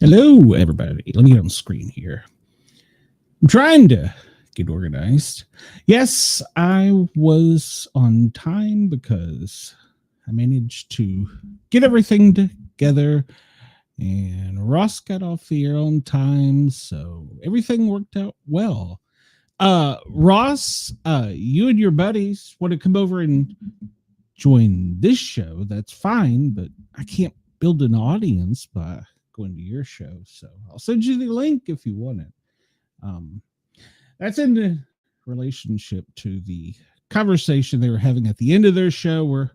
Hello, everybody. Let me get on the screen here. I'm trying to get organized. Yes, I was on time because I managed to get everything together, and Ross got off the air on time, so everything worked out well. Ross, you and your buddies want to come over and join this show, that's fine, but I can't build an audience by going to your show, so I'll send you the link if you want it. That's in the relationship to the conversation they were having at the end of their show where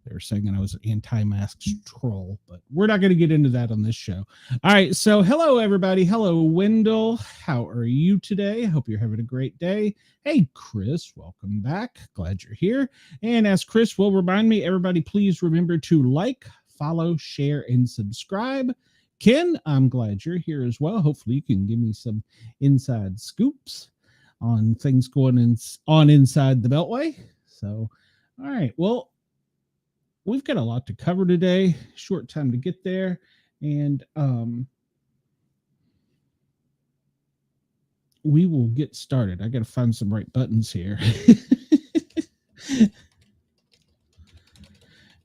they were saying I was an anti-mask troll, but we're not going to get into that on this show. All right, so hello, everybody. Hello, Wendell. How are you today? I hope you're having a great day. Hey, Chris, welcome back. Glad you're here. And as Chris will remind me, everybody, please remember to like, follow, share, and subscribe. Ken, I'm glad you're here as well. Hopefully you can give me some inside scoops on things going on inside the Beltway. So, all right. Well, we've got a lot to cover today. Short time to get there. And we will get started. I got to find some right buttons here.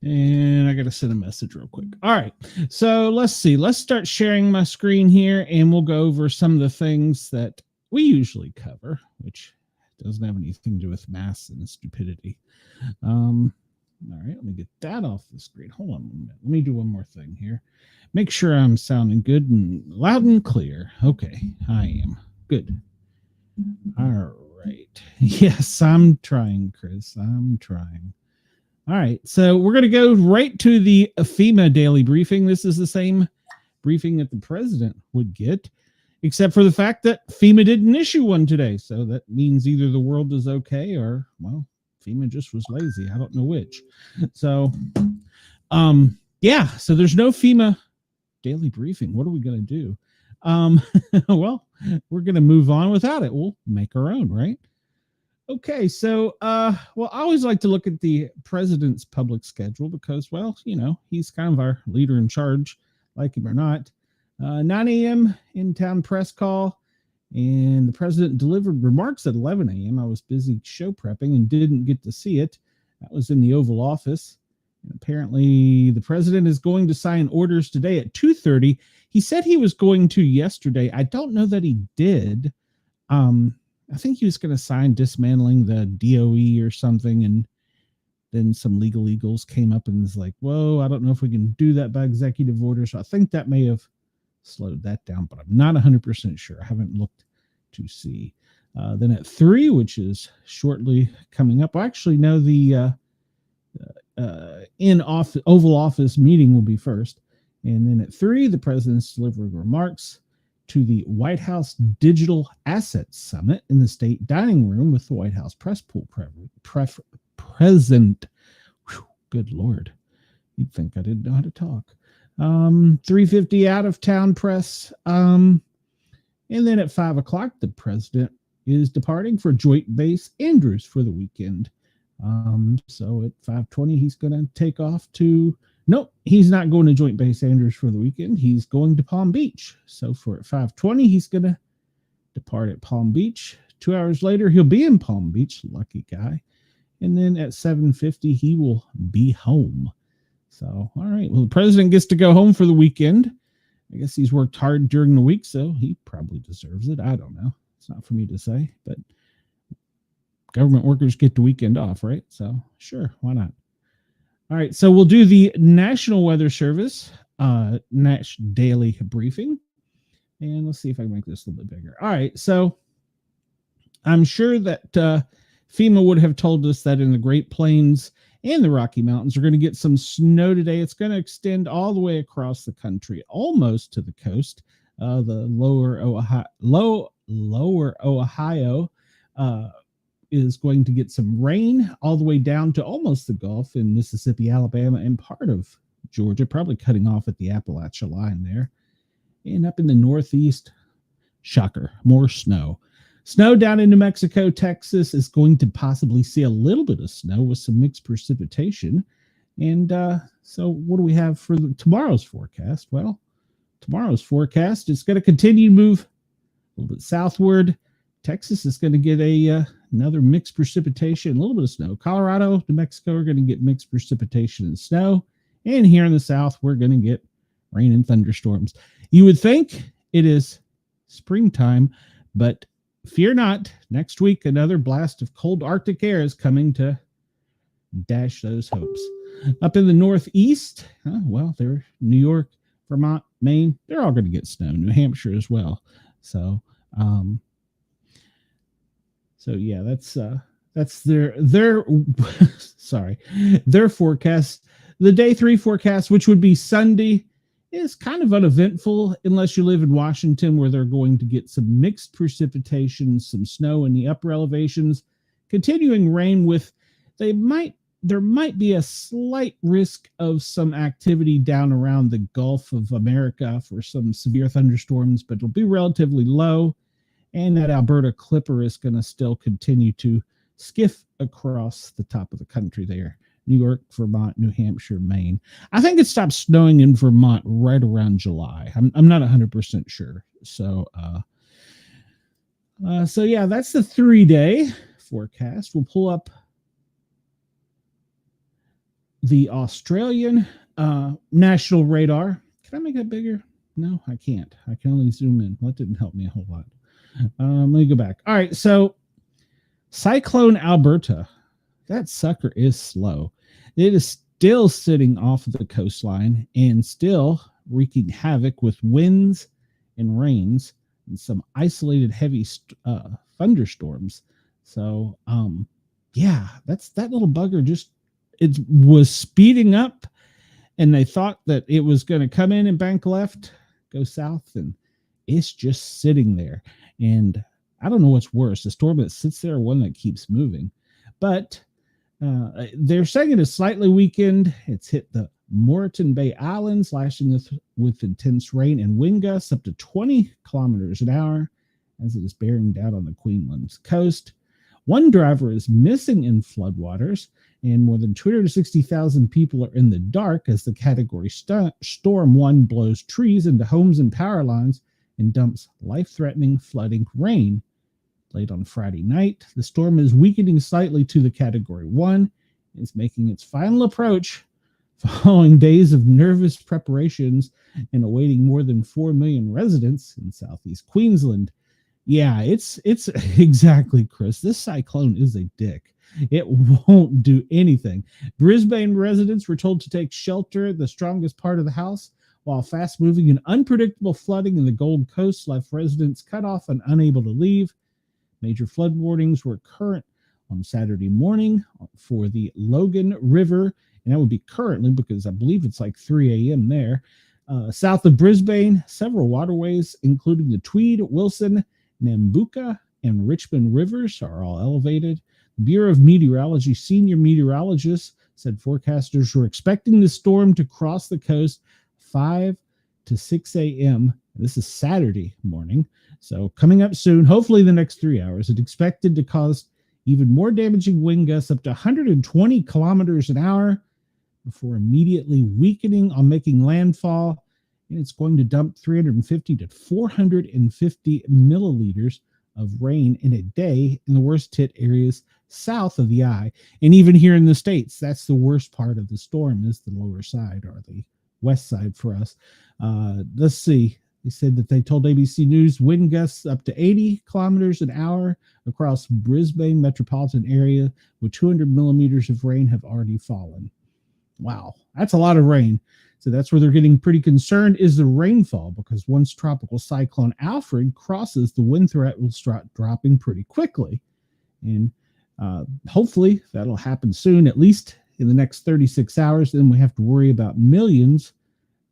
And I got to send a message real quick. All right. So let's see. Let's start sharing my screen here, and we'll go over some of the things that we usually cover, which doesn't have anything to do with mass and stupidity. All right. Let me get that off the screen. Hold on a minute. Let me do one more thing here. Make sure I'm sounding good and loud and clear. Okay. I am. Good. All right. Yes, I'm trying, Chris. I'm trying. All right, so we're going to go right to the FEMA daily briefing. This is the same briefing that the president would get, except for the fact that FEMA didn't issue one today. So that means either the world is okay or, well, FEMA just was lazy. I don't know which. So, yeah, so there's no FEMA daily briefing. What are we going to do? Well, we're going to move on without it. We'll make our own, right? Okay, so, well, I always like to look at the president's public schedule because, well, you know, he's kind of our leader in charge, like him or not. 9 a.m. in-town press call, and the president delivered remarks at 11 a.m. I was busy show prepping and didn't get to see it. That was in the Oval Office. And apparently, the president is going to sign orders today at 2:30. He said he was going to yesterday. I don't know that he did. I think he was going to sign dismantling the DOE or something, and then some legal eagles came up and was like, whoa, I don't know if we can do that by executive order. So I think that may have slowed that down, but I'm not 100% sure. I haven't looked to see. Then at 3, which is shortly coming up, actually, no, the Oval Office meeting will be first. And then at 3, the president's delivering remarks to the White House Digital Assets Summit in the state dining room with the White House press pool present. Whew, good Lord. You'd think I didn't know how to talk. 3:50 out of town press. And then at 5 o'clock, the president is departing for Joint Base Andrews for the weekend. So at 5:20, he's going to take off to... Nope, he's not going to Joint Base Andrews for the weekend. He's going to Palm Beach. So for at 5:20, he's going to depart at Palm Beach. 2 hours later, he'll be in Palm Beach. Lucky guy. And then at 7:50, he will be home. So, all right. Well, the president gets to go home for the weekend. I guess he's worked hard during the week, so he probably deserves it. I don't know. It's not for me to say, but government workers get the weekend off, right? So, sure, why not? All right, so we'll do the National Weather Service daily briefing. And let's see if I can make this a little bit bigger. All right, so I'm sure that FEMA would have told us that in the Great Plains and the Rocky Mountains, we're going to get some snow today. It's going to extend all the way across the country, almost to the coast. The lower Ohio is going to get some rain all the way down to almost the Gulf in Mississippi, Alabama, and part of Georgia, probably cutting off at the Appalachia line there. And up in the Northeast, shocker, more snow. Snow down in New Mexico, Texas is going to possibly see a little bit of snow with some mixed precipitation. And so what do we have for tomorrow's forecast? Well, tomorrow's forecast, it's going to continue to move a little bit southward. Texas is going to get another mixed precipitation, a little bit of snow. Colorado, New Mexico are going to get mixed precipitation and snow. And here in the south, we're going to get rain and thunderstorms. You would think it is springtime, but fear not. Next week, another blast of cold Arctic air is coming to dash those hopes. Up in the northeast, they're New York, Vermont, Maine. They're all going to get snow. New Hampshire as well. So yeah, that's their sorry, their forecast. The day 3 forecast, which would be Sunday, is kind of uneventful unless you live in Washington, where they're going to get some mixed precipitation, some snow in the upper elevations, continuing rain with there might be a slight risk of some activity down around the Gulf of America for some severe thunderstorms, but it'll be relatively low. And that Alberta Clipper is going to still continue to skiff across the top of the country there. New York, Vermont, New Hampshire, Maine. I think it stops snowing in Vermont right around July. I'm not 100% sure. So yeah, that's the 3-day forecast. We'll pull up the Australian national radar. Can I make that bigger? No, I can't. I can only zoom in. Well, that didn't help me a whole lot. Let me go back. All right, so Cyclone Alberta. That sucker is slow. It is still sitting off the coastline and still wreaking havoc with winds and rains and some isolated heavy thunderstorms. So, yeah, that little bugger it was speeding up, and they thought that it was going to come in and bank left, go south, and it's just sitting there. And I don't know what's worse, a storm that sits there or one that keeps moving. But they're saying it is slightly weakened. It's hit the Moreton Bay Islands, lashing with intense rain and wind gusts up to 20 kilometers an hour as it is bearing down on the Queensland coast. One driver is missing in floodwaters, and more than 260,000 people are in the dark as the Category Storm 1 blows trees into homes and power lines and dumps life-threatening flooding rain. Late on Friday night, the storm is weakening slightly to the Category 1 and is making its final approach following days of nervous preparations and awaiting more than 4 million residents in southeast Queensland. Yeah, it's exactly, Chris. This cyclone is a dick. It won't do anything. Brisbane residents were told to take shelter at the strongest part of the house, while fast-moving and unpredictable flooding in the Gold Coast left residents cut off and unable to leave. Major flood warnings were current on Saturday morning for the Logan River, and that would be currently because I believe it's like 3 a.m. there. South of Brisbane, several waterways, including the Tweed, Wilson, Nambucca, and Richmond rivers, are all elevated. The Bureau of Meteorology senior meteorologists said forecasters were expecting the storm to cross the coast 5 to 6 a.m. This is Saturday morning. So coming up soon, hopefully the next 3 hours, it's expected to cause even more damaging wind gusts up to 120 kilometers an hour before immediately weakening on making landfall. And it's going to dump 350 to 450 milliliters of rain in a day in the worst hit areas south of the eye. And even here in the States, that's the worst part of the storm, is the lower side, or the west side for us. Let's see. They said that they told ABC News wind gusts up to 80 kilometers an hour across Brisbane metropolitan area, with 200 millimeters of rain have already fallen. Wow, that's a lot of rain. So that's where they're getting pretty concerned, is the rainfall, because once Tropical Cyclone Alfred crosses, the wind threat will start dropping pretty quickly. And hopefully that'll happen soon, at least in the next 36 hours. Then we have to worry about millions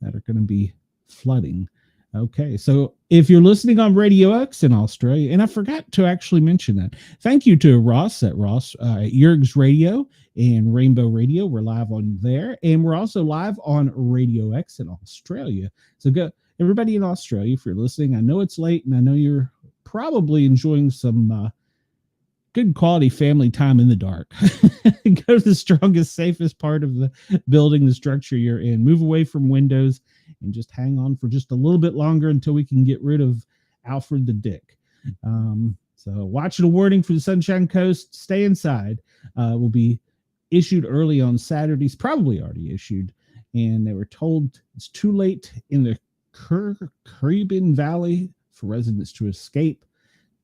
that are going to be flooding. Okay, so if you're listening on Radio X in Australia, and I forgot to actually mention that, thank you to Ross at Yerg's Radio and Rainbow Radio. We're live on there, and we're also live on Radio X in Australia. So go, everybody in Australia, if you're listening, I know it's late, and I know you're probably enjoying some good quality family time in the dark. Go to the strongest, safest part of the building, the structure you're in. Move away from windows and just hang on for just a little bit longer until we can get rid of Alfred the Dick. So watch the warning for the Sunshine Coast. Stay inside. Will be issued early on Saturdays, probably already issued. And they were told it's too late in the Caribbean Valley for residents to escape.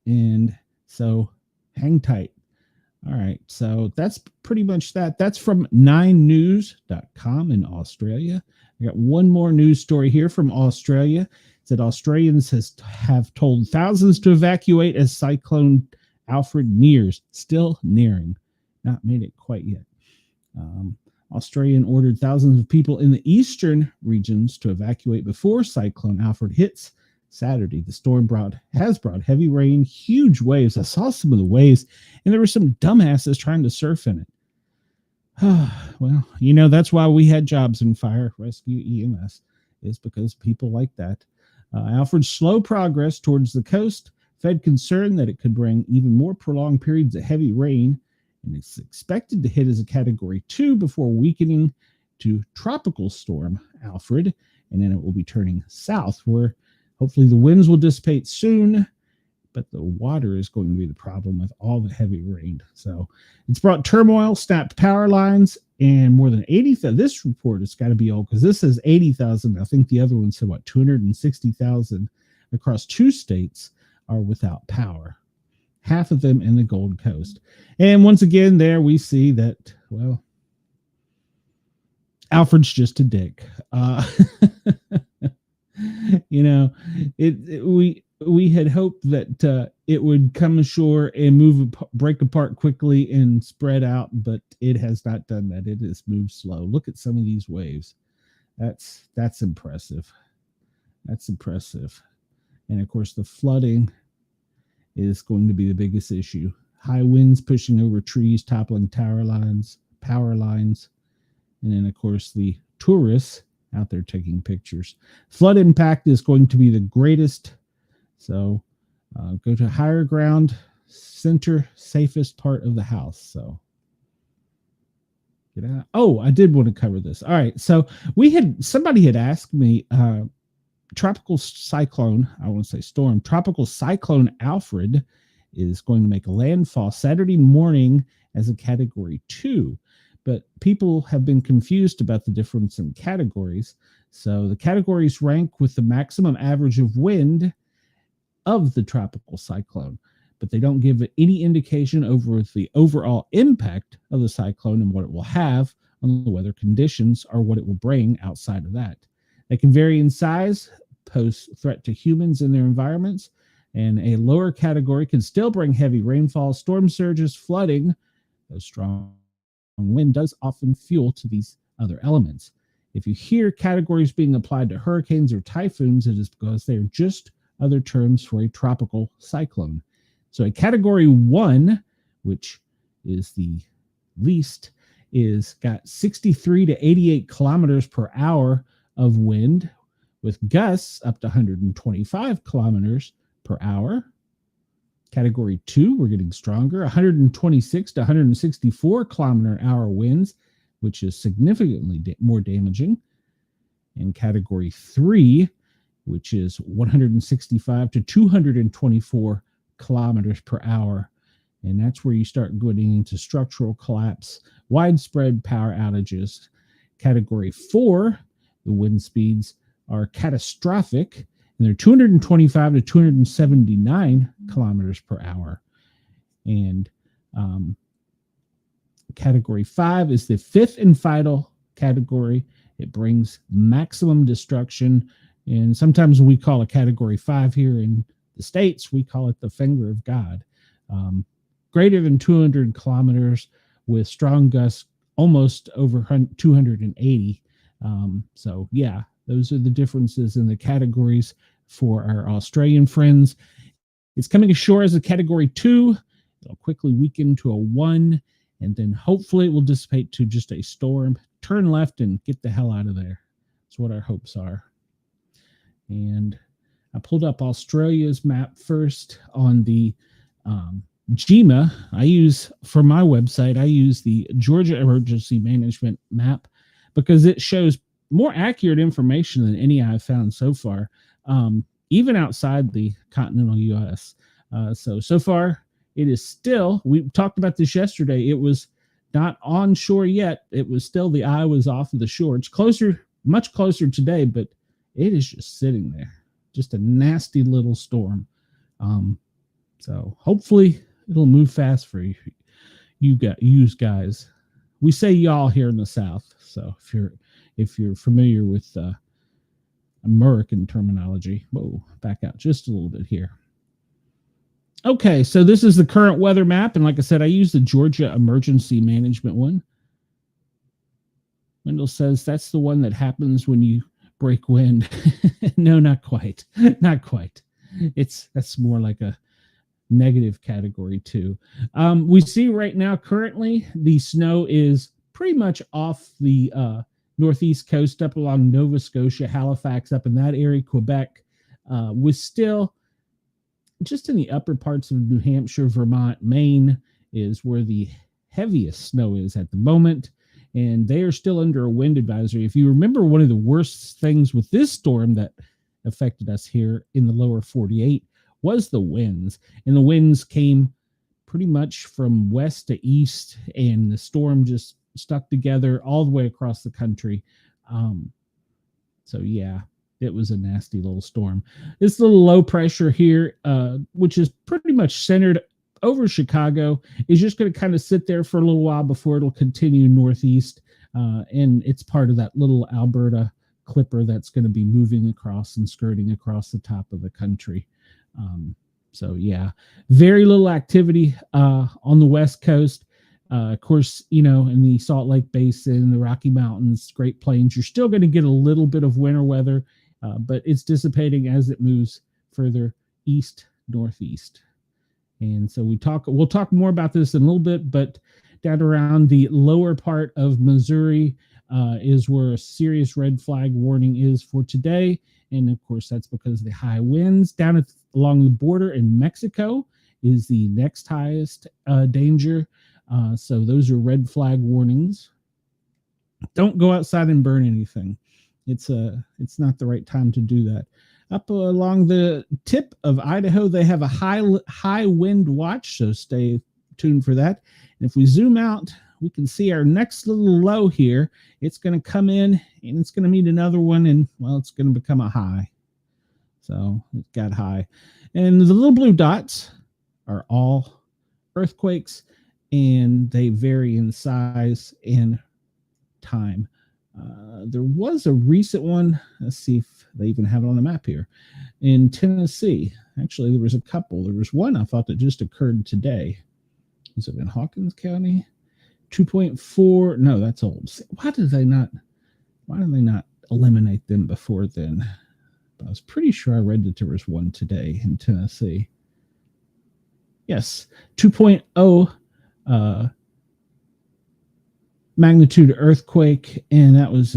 And so hang tight. All right. So that's pretty much that. That's from 9news.com in Australia. I got one more news story here from Australia. That Australians have told thousands to evacuate as Cyclone Alfred nears, still nearing, not made it quite yet. Australian ordered thousands of people in the eastern regions to evacuate before Cyclone Alfred hits Saturday. The storm has brought heavy rain, huge waves. I saw some of the waves, and there were some dumbasses trying to surf in it. Well, that's why we had jobs in fire rescue EMS, is because people like that. Alfred's slow progress towards the coast fed concern that it could bring even more prolonged periods of heavy rain, and it's expected to hit as a Category 2 before weakening to Tropical Storm Alfred, and then it will be turning south, where hopefully the winds will dissipate soon, but the water is going to be the problem with all the heavy rain. So it's brought turmoil, snapped power lines, and more than 80,000. This report has got to be old because this says 80,000. I think the other one said 260,000 across 2 states are without power. Half of them in the Gold Coast. And once again, there we see that, well, Alfred's just a dick. We had hoped that it would come ashore and break apart quickly and spread out, but it has not done that. It has moved slow. Look at some of these waves. That's impressive. That's impressive. And of course, the flooding is going to be the biggest issue. High winds pushing over trees, toppling power lines. And then, of course, the tourists out there taking pictures. Flood impact is going to be the greatest. So go to higher ground, center, safest part of the house. So get out. Oh, I did want to cover this. All right. So somebody had asked me, tropical cyclone Alfred is going to make a landfall Saturday morning as a Category 2. But people have been confused about the difference in categories. So the categories rank with the maximum average of wind of the tropical cyclone, but they don't give any indication over the overall impact of the cyclone and what it will have on the weather conditions or what it will bring outside of that. They can vary in size, pose threat to humans and their environments, and a lower category can still bring heavy rainfall, storm surges, flooding. A strong wind does often fuel to these other elements. If you hear categories being applied to hurricanes or typhoons, it is because they are just other terms for a tropical cyclone. So a Category 1, which is the least, is got 63 to 88 kilometers per hour of wind, with gusts up to 125 kilometers per hour. Category 2, we're getting stronger, 126 to 164 kilometer hour winds, which is significantly more damaging. And Category 3, which is 165 to 224 kilometers per hour. And that's where you start getting into structural collapse, widespread power outages. Category 4, the wind speeds are catastrophic, and they're 225 to 279 kilometers per hour. And Category 5 is the 5th and final category. It brings maximum destruction. And sometimes we call a Category 5 here in the States, we call it the finger of God. Greater than 200 kilometers with strong gusts almost over 280. So yeah, those are the differences in the categories for our Australian friends. It's coming ashore as a Category 2. It'll quickly weaken to a 1, and then hopefully it will dissipate to just a storm. Turn left and get the hell out of there. That's what our hopes are. And I pulled up Australia's map first on the GEMA. For my website, I use the Georgia Emergency Management map because it shows more accurate information than any I've found so far, even outside the continental U.S. So far, it is still, we talked about this yesterday, it was not on shore yet. It was still, the eye was off of the shore. It's closer, much closer today, but it is just sitting there. Just a nasty little storm. So hopefully it'll move fast for you guys. We say y'all here in the South. So if you're familiar with American terminology, whoa, back out just a little bit here. Okay, so this is the current weather map, and like I said, I use the Georgia Emergency Management one. Wendell says that's the one that happens when you break wind. No, not quite. Not quite. That's more like a negative category 2. We see right now, currently, the snow is pretty much off the northeast coast, up along Nova Scotia, Halifax, up in that area, Quebec, with still just in the upper parts of New Hampshire, Vermont, Maine is where the heaviest snow is at the moment. And they are still under a wind advisory. If you remember, one of the worst things with this storm that affected us here in the lower 48 was the winds. And the winds came pretty much from west to east, and the storm just stuck together all the way across the country. So yeah, it was a nasty little storm. This little low pressure here, which is pretty much centered over Chicago, is just going to kind of sit there for a little while before it'll continue northeast. And it's part of that little Alberta clipper that's going to be moving across and skirting across the top of the country. So yeah, very little activity on the West Coast. Of course, in the Salt Lake Basin, the Rocky Mountains, Great Plains, you're still going to get a little bit of winter weather, but it's dissipating as it moves further east, northeast. And so we'll talk more about this in a little bit, but down around the lower part of Missouri is where a serious red flag warning is for today. And of course, that's because of the high winds. Down along the border in Mexico is the next highest danger. So those are red flag warnings. Don't go outside and burn anything. It's not the right time to do that. Up along the tip of Idaho, they have a high wind watch, so stay tuned for that. And if we zoom out, we can see our next little low here. It's going to come in, and it's going to meet another one, and, well, it's going to become a high. So it got high. And the little blue dots are all earthquakes, and they vary in size and time. There was a recent one. Let's see if they even have it on the map here. In Tennessee, actually, there was a couple. There was one I thought that just occurred today. Was it in Hawkins County? 2.4. No, that's old. Why did they not eliminate them before then? I was pretty sure I read that there was one today in Tennessee. Yes, 2.0 magnitude earthquake, and that was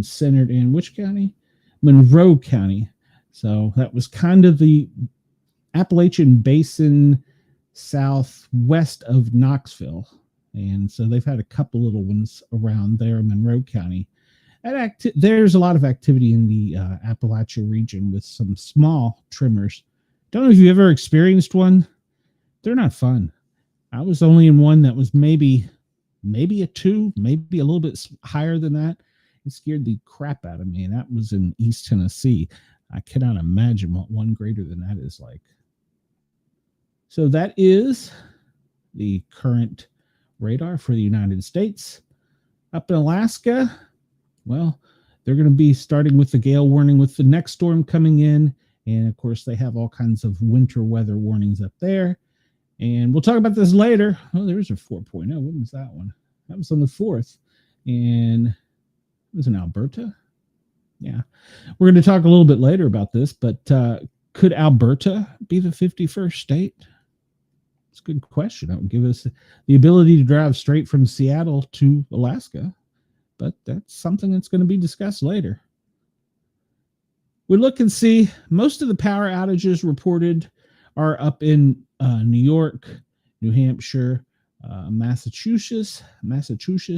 centered in which county? Monroe County. So that was kind of the Appalachian Basin southwest of Knoxville. And so they've had a couple little ones around there in Monroe County. There's a lot of activity in the Appalachia region with some small tremors. Don't know if you've ever experienced one. They're not fun. I was only in one that was maybe a 2, maybe a little bit higher than that. It scared the crap out of me, and that was in East Tennessee. I cannot imagine what one greater than that is like. So that is the current radar for the United States. Up in Alaska, well, they're going to be starting with the gale warning with the next storm coming in. And of course, they have all kinds of winter weather warnings up there. And we'll talk about this later. Oh, there's a 4.0. When was that one? That was on the 4th. And it was in Alberta. Yeah. We're going to talk a little bit later about this, but could Alberta be the 51st state? It's a good question. That would give us the ability to drive straight from Seattle to Alaska, but that's something that's going to be discussed later. We look and see most of the power outages reported are up in New York, New Hampshire, Massachusetts,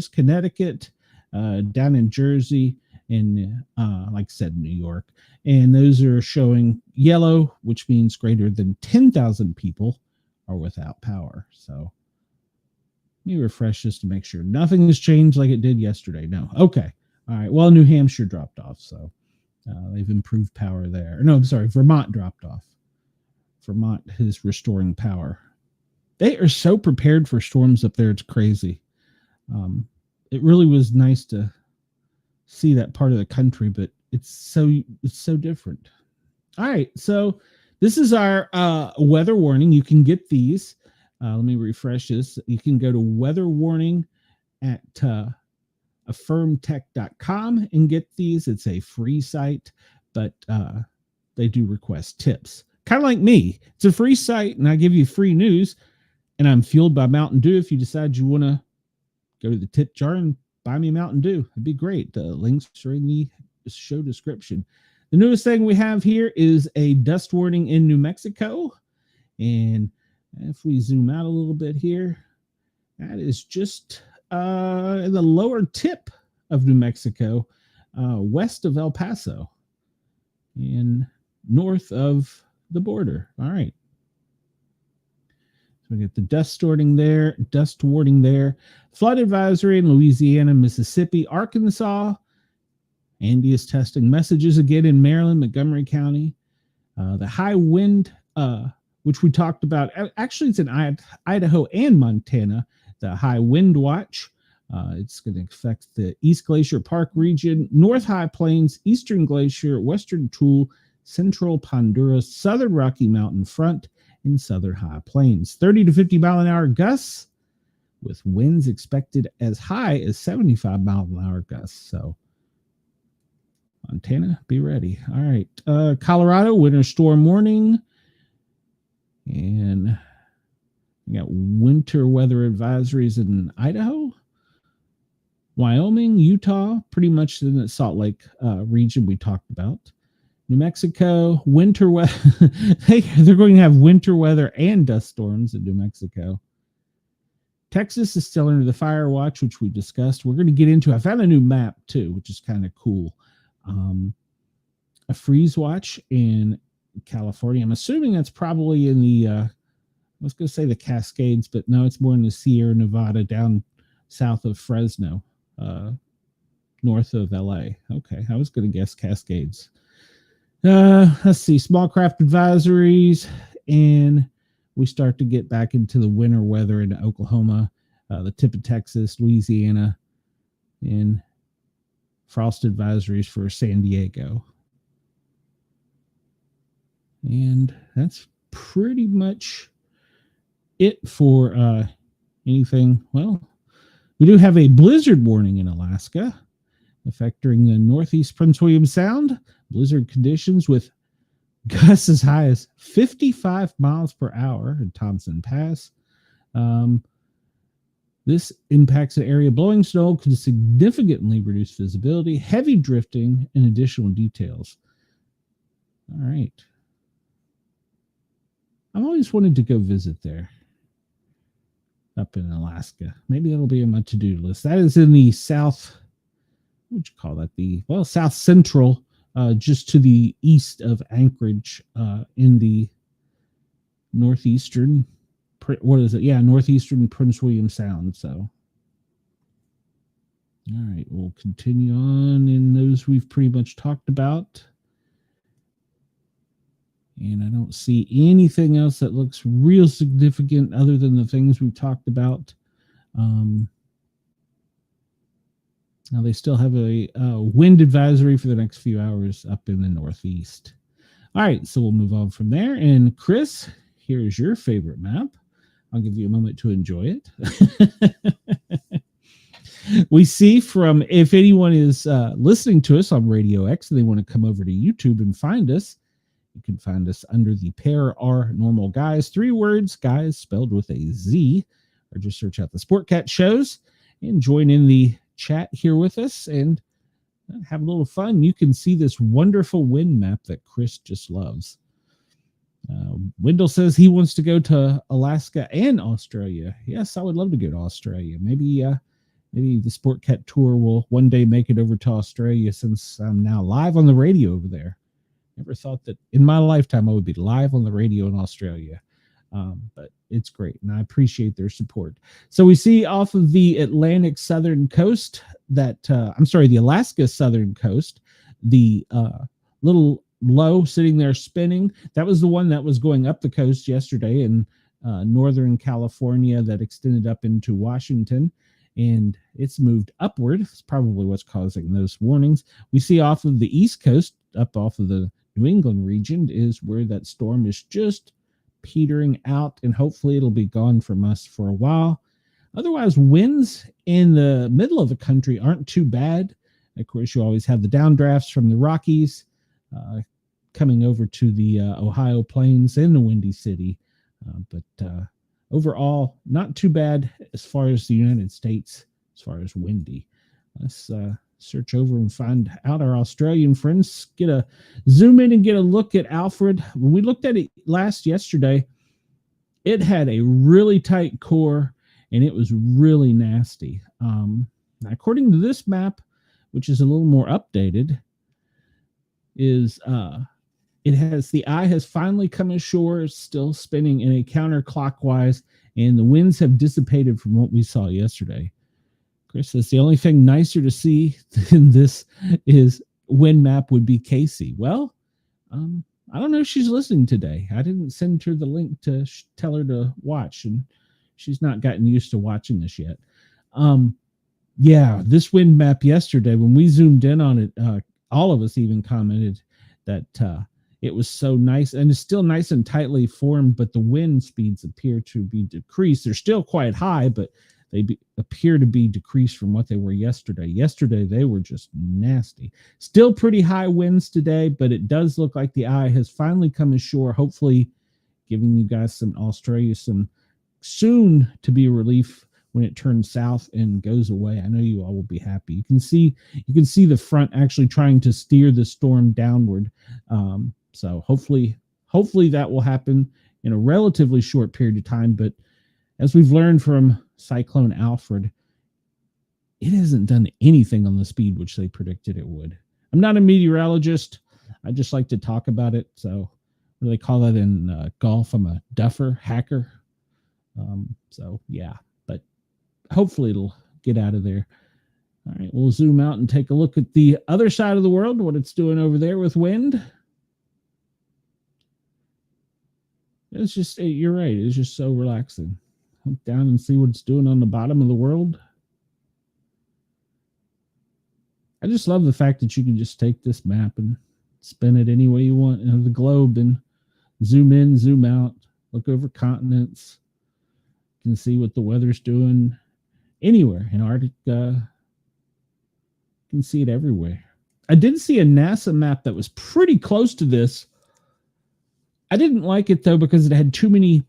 Connecticut, down in Jersey, in, like I said, New York. And those are showing yellow, which means greater than 10,000 people are without power. So let me refresh this to make sure nothing has changed like it did yesterday. No. Okay. All right. Well, New Hampshire dropped off, so they've improved power there. No, I'm sorry. Vermont dropped off. Vermont is restoring power. They are so prepared for storms up there. It's crazy. It really was nice to see that part of the country, but it's so different. All right. So this is our weather warning. You can get these. Let me refresh this. You can go to weather warning at affirmtech.com and get these. It's a free site, but they do request tips. Kind of like me. It's a free site, and I give you free news, and I'm fueled by Mountain Dew. If you decide you want to go to the tip jar and buy me a Mountain Dew, it'd be great. The links are in the show description. The newest thing we have here is a dust warning in New Mexico. And if we zoom out a little bit here, that is just in the lower tip of New Mexico, west of El Paso and north of the border. All right. So we get the dust warning there, flood advisory in Louisiana, Mississippi, Arkansas. Andy is testing messages again in Maryland, Montgomery County. The high wind, which we talked about, actually it's in Idaho and Montana, the high wind watch. It's going to affect the East Glacier Park region, North High Plains, Eastern Glacier, Western Tool, Central Honduras, Southern Rocky Mountain Front, and Southern High Plains. 30 to 50 mile an hour gusts, with winds expected as high as 75 mile an hour gusts. So Montana, be ready. All right. Colorado, winter storm warning. And we got winter weather advisories in Idaho, Wyoming, Utah, pretty much in the Salt Lake region we talked about. New Mexico, winter weather. They're going to have winter weather and dust storms in New Mexico. Texas is still under the fire watch, which we discussed. We're going to get into, I found a new map too, which is kind of cool. A freeze watch in California. I'm assuming that's probably in the, I was going to say the Cascades, but no, it's more in the Sierra Nevada down south of Fresno, north of LA. Okay, I was going to guess Cascades. Let's see, small craft advisories, and we start to get back into the winter weather in Oklahoma, the tip of Texas, Louisiana, and frost advisories for San Diego. And that's pretty much it for anything. Well, we do have a blizzard warning in Alaska affecting the northeast Prince William Sound. Blizzard conditions with gusts as high as 55 miles per hour in Thompson Pass. This impacts an area. Blowing snow could significantly reduce visibility, heavy drifting, and additional details. All right. I've always wanted to go visit there up in Alaska. Maybe that'll be on my to-do list. That is in the south, what would you call that? South central, just to the east of Anchorage, in the northeastern, northeastern Prince William Sound. So, all right, we'll continue on in those we've pretty much talked about. And I don't see anything else that looks real significant other than the things we've talked about. Now they still have a wind advisory for the next few hours up in the Northeast. All right, so we'll move on from there. And Chris, here's your favorite map. I'll give you a moment to enjoy it. We see from, if anyone is listening to us on Radio X and they want to come over to YouTube and find us, you can find us under the Pair Are Normal Guys. 3 words, guys spelled with a Z. Or just search out the Sportcat shows and join in the chat here with us and have a little fun. You can see this wonderful wind map that Chris just loves. Wendell says he wants to go to Alaska and Australia. Yes, I would love to go to Australia. Maybe maybe the Sportcat tour will one day make it over to Australia, since I'm now live on the radio over there. Never thought that in my lifetime I would be live on the radio in Australia. But it's great, and I appreciate their support. So we see off of the Atlantic southern coast that, the Alaska southern coast, the little low sitting there spinning. That was the one that was going up the coast yesterday in northern California that extended up into Washington, and it's moved upward. It's probably what's causing those warnings. We see off of the East Coast, up off of the New England region, is where that storm is just petering out, and hopefully it'll be gone from us for a while. Otherwise, winds in the middle of the country aren't too bad. Of course, you always have the downdrafts from the Rockies coming over to the Ohio plains and the Windy City. But overall, not too bad as far as the United States, as far as windy. Let's search over and find out our Australian friends. Get a zoom in and get a look at Alfred. When we looked at it yesterday, it had a really tight core and it was really nasty. According to this map, which is a little more updated, is the eye has finally come ashore, still spinning in a counterclockwise, and the winds have dissipated from what we saw yesterday. Chris says the only thing nicer to see than this is wind map would be Casey. Well, I don't know if she's listening today. I didn't send her the link to tell her to watch, and she's not gotten used to watching this yet. Yeah, this wind map yesterday, when we zoomed in on it, all of us even commented that it was so nice, and it's still nice and tightly formed, but the wind speeds appear to be decreased. They're still quite high, but they appear to be decreased from what they were yesterday. Yesterday, they were just nasty. Still pretty high winds today, but it does look like the eye has finally come ashore, hopefully giving you guys some Australia, some soon to be relief when it turns south and goes away. I know you all will be happy. You can see the front actually trying to steer the storm downward. So hopefully that will happen in a relatively short period of time. But as we've learned from Cyclone Alfred, it hasn't done anything on the speed which they predicted it would. I'm not a meteorologist. I just like to talk about it. So what do they call that in golf? I'm a duffer, hacker. So yeah, but hopefully it'll get out of there. All right, we'll zoom out and take a look at the other side of the world, what it's doing over there with wind. It's just, you're right, it's just so relaxing. Look down and see what it's doing on the bottom of the world. I just love the fact that you can just take this map and spin it any way you want in the globe and zoom in, zoom out, look over continents. You can see what the weather's doing anywhere in Arctic. You can see it everywhere. I did see a NASA map that was pretty close to this. I didn't like it though because it had too many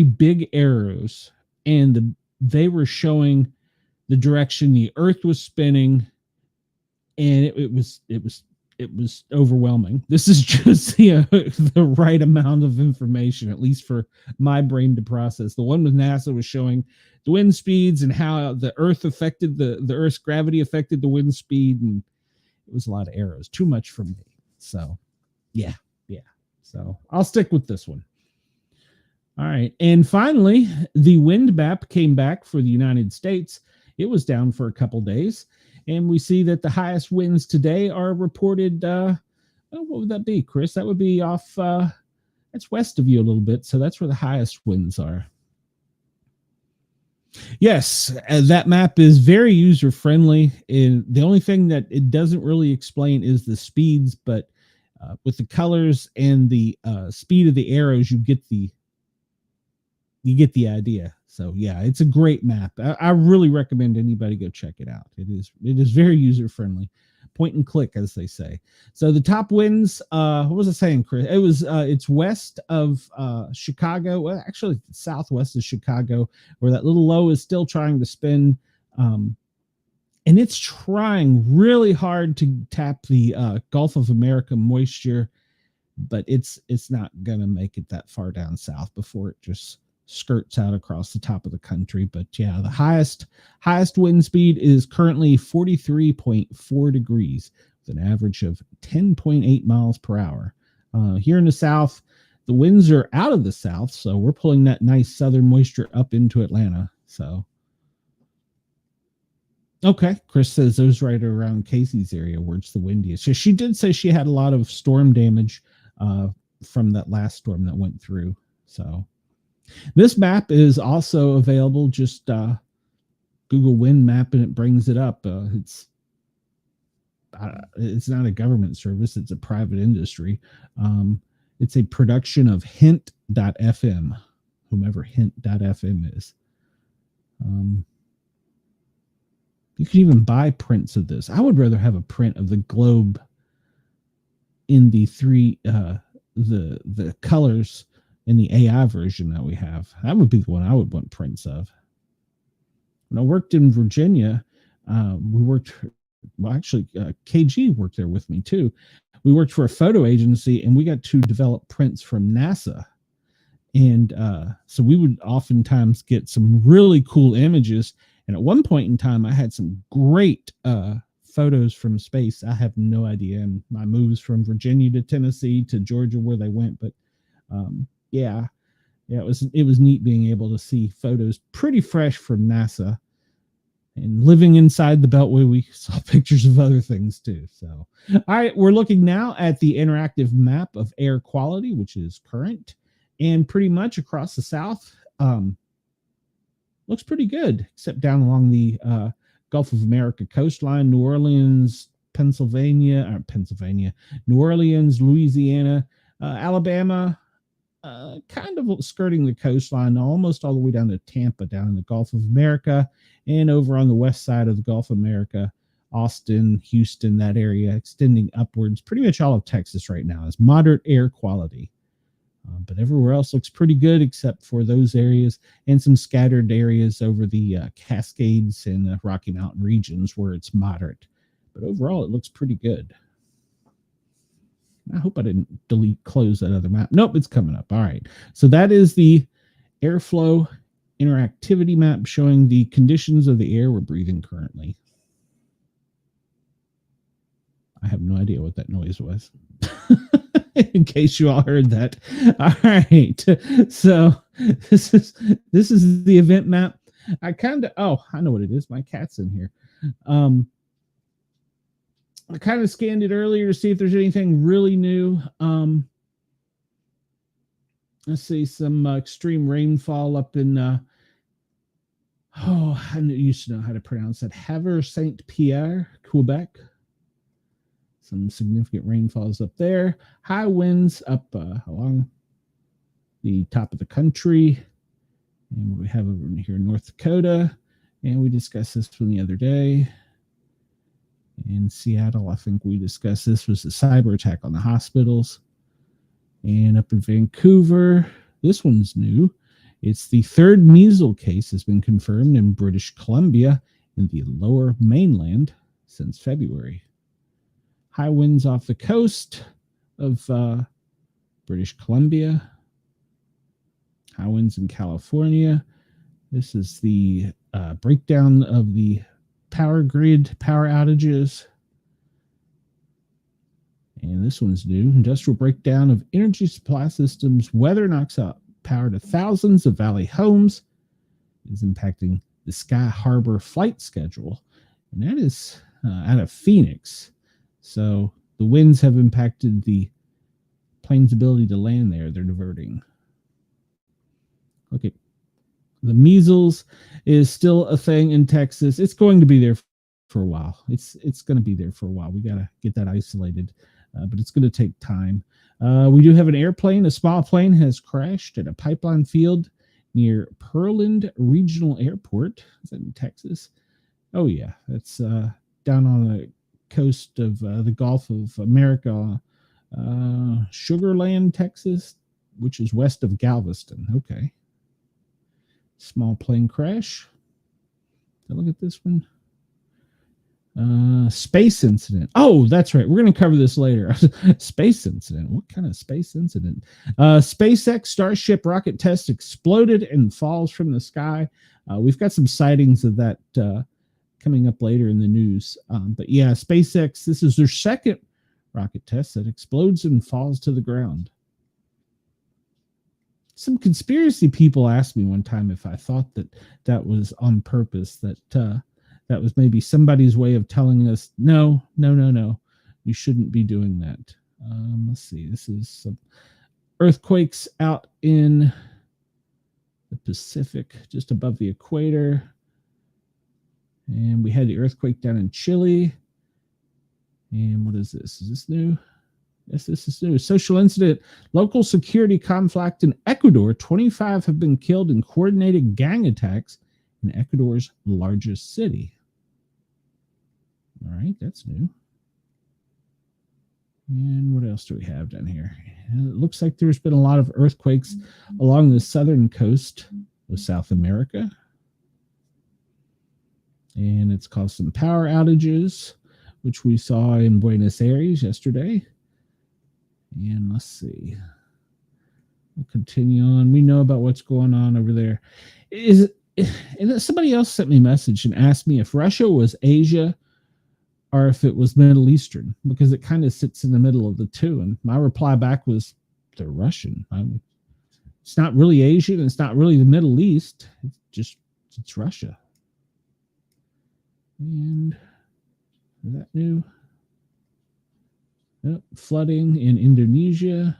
big arrows, and they were showing the direction the Earth was spinning, and it was overwhelming. This is just the right amount of information, at least for my brain to process. The one with NASA was showing the wind speeds and how the Earth affected the Earth's gravity affected the wind speed, and it was a lot of arrows. Too much for me. So yeah. So I'll stick with this one. All right. And finally, the wind map came back for the United States. It was down for a couple days. And we see that the highest winds today are reported. What would that be, Chris? That would be off. That's west of you a little bit. So that's where the highest winds are. Yes, that map is very user friendly. And the only thing that it doesn't really explain is the speeds. But with the colors and the speed of the arrows, you get the idea. So yeah, it's a great map. I really recommend anybody go check it out. It is very user friendly, point and click, as they say. So the top winds, what was I saying, Chris? It was it's west of Chicago. Well, actually southwest of Chicago, where that little low is still trying to spin, and it's trying really hard to tap the Gulf of America moisture, but it's not gonna make it that far down south before it just skirts out across the top of the country. But yeah, the highest wind speed is currently 43.4 degrees with an average of 10.8 miles per hour. Here in the south, the winds are out of the south, so we're pulling that nice southern moisture up into Atlanta. So okay, Chris says those right around Casey's area where it's the windiest. So she did say she had a lot of storm damage from that last storm that went through. So this map is also available. Just Google Wind Map and it brings it up. It's not a government service. It's a private industry. It's a production of hint.fm, whomever hint.fm is. You can even buy prints of this. I would rather have a print of the globe in the the colors in the AI version that we have. That would be the one I would want prints of. When I worked in Virginia, KG worked there with me too. We worked for a photo agency and we got to develop prints from NASA. And so we would oftentimes get some really cool images. And at one point in time, I had some great photos from space. I have no idea. And my moves from Virginia to Tennessee to Georgia, where they went. But yeah, it was neat being able to see photos pretty fresh from NASA. And living inside the Beltway, we saw pictures of other things too. So, all right, we're looking now at the interactive map of air quality, which is current. And pretty much across the South, looks pretty good, except down along the Gulf of America coastline, New Orleans, New Orleans, Louisiana, Alabama, kind of skirting the coastline, almost all the way down to Tampa, down in the Gulf of America, and over on the west side of the Gulf of America, Austin, Houston, that area, extending upwards. Pretty much all of Texas right now is moderate air quality. But everywhere else looks pretty good except for those areas and some scattered areas over the Cascades and the Rocky Mountain regions where it's moderate. But overall, it looks pretty good. I hope I didn't close that other map. Nope, it's coming up. All right. So that is the airflow interactivity map showing the conditions of the air we're breathing currently. I have no idea what that noise was. In case you all heard that. All right. So this is the event map. I know what it is. My cat's in here. I kind of scanned it earlier to see if there's anything really new. Let's see some extreme rainfall up in I used to know how to pronounce that. Havre Saint Pierre, Quebec. Some significant rainfalls up there. High winds up along the top of the country. And what we have over here in North Dakota. And we discussed this one the other day. In Seattle, I think we discussed this was the cyber attack on the hospitals. And up in Vancouver, this one's new. It's the third measles case has been confirmed in British Columbia in the lower mainland since February. High winds off the coast of British Columbia. High winds in California. This is the breakdown of the power grid, power outages. And this one's new. Industrial breakdown of energy supply systems. Weather knocks out power to thousands of valley homes. It is impacting the Sky Harbor flight schedule. And that is out of Phoenix. So the winds have impacted the plane's ability to land there. They're diverting. Okay. The measles is still a thing in Texas. It's going to be there for a while. It's going to be there for a while. We got to get that isolated, but it's going to take time. We do have an airplane. A small plane has crashed at a pipeline field near Pearland Regional Airport. Is that in Texas? Oh, yeah. That's down on the coast of the Gulf of America, Sugarland, Texas, which is west of Galveston. Okay. Small plane crash. Look at this one. Space incident. Oh, that's right. We're going to cover this later. Space incident. What kind of space incident? SpaceX Starship rocket test exploded and falls from the sky. We've got some sightings of that coming up later in the news. But yeah, SpaceX, this is their second rocket test that explodes and falls to the ground. Some conspiracy people asked me one time if I thought that that was on purpose, that that was maybe somebody's way of telling us, no, you shouldn't be doing that. Let's see. This is some earthquakes out in the Pacific, just above the equator. And we had the earthquake down in Chile. And what is this? Is this new? Yes, this is new. Social incident. Local security conflict in Ecuador. 25 have been killed in coordinated gang attacks in Ecuador's largest city. All right, that's new. And what else do we have down here? It looks like there's been a lot of earthquakes along the southern coast of South America. And it's caused some power outages, which we saw in Buenos Aires yesterday. And let's see. We'll continue on. We know about what's going on over there. And somebody else sent me a message and asked me if Russia was Asia or if it was Middle Eastern, because it kind of sits in the middle of the two. And my reply back was, they're Russian. It's not really Asian. It's not really the Middle East. It's Russia. And is that new? Oh, flooding in Indonesia.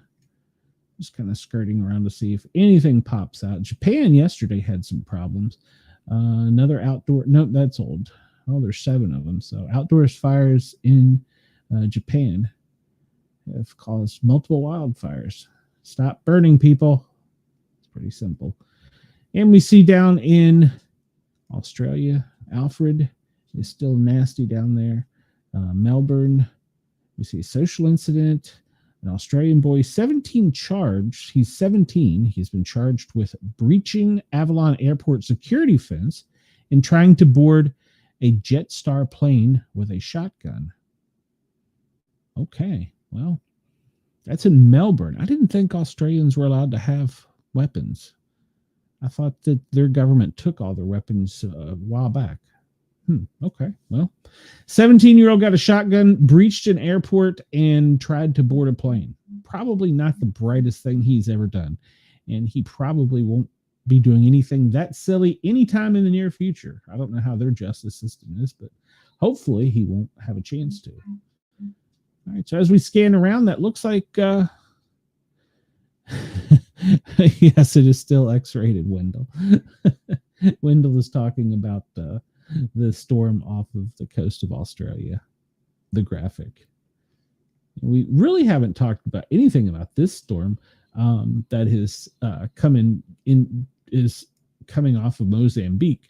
Just kind of skirting around to see if anything pops out. Japan yesterday had some problems. Another outdoor, nope, that's old. Oh, there's 7 of them. So outdoors fires in Japan have caused multiple wildfires. Stop burning, people. It's pretty simple. And we see down in Australia, Alfred is still nasty down there. Melbourne, we see a social incident. An Australian boy, 17 charged. He's 17. He's been charged with breaching Avalon Airport security fence and trying to board a Jetstar plane with a shotgun. Okay, well, that's in Melbourne. I didn't think Australians were allowed to have weapons. I thought that their government took all their weapons a while back. Okay, well, 17-year-old got a shotgun, breached an airport, and tried to board a plane. Probably not the brightest thing he's ever done. And he probably won't be doing anything that silly anytime in the near future. I don't know how their justice system is, but hopefully he won't have a chance to. All right, so as we scan around, that looks like... yes, it is still X-rated, Wendell. Wendell is talking about... the storm off of the coast of Australia, the graphic. We really haven't talked about anything about this storm that is coming off of Mozambique.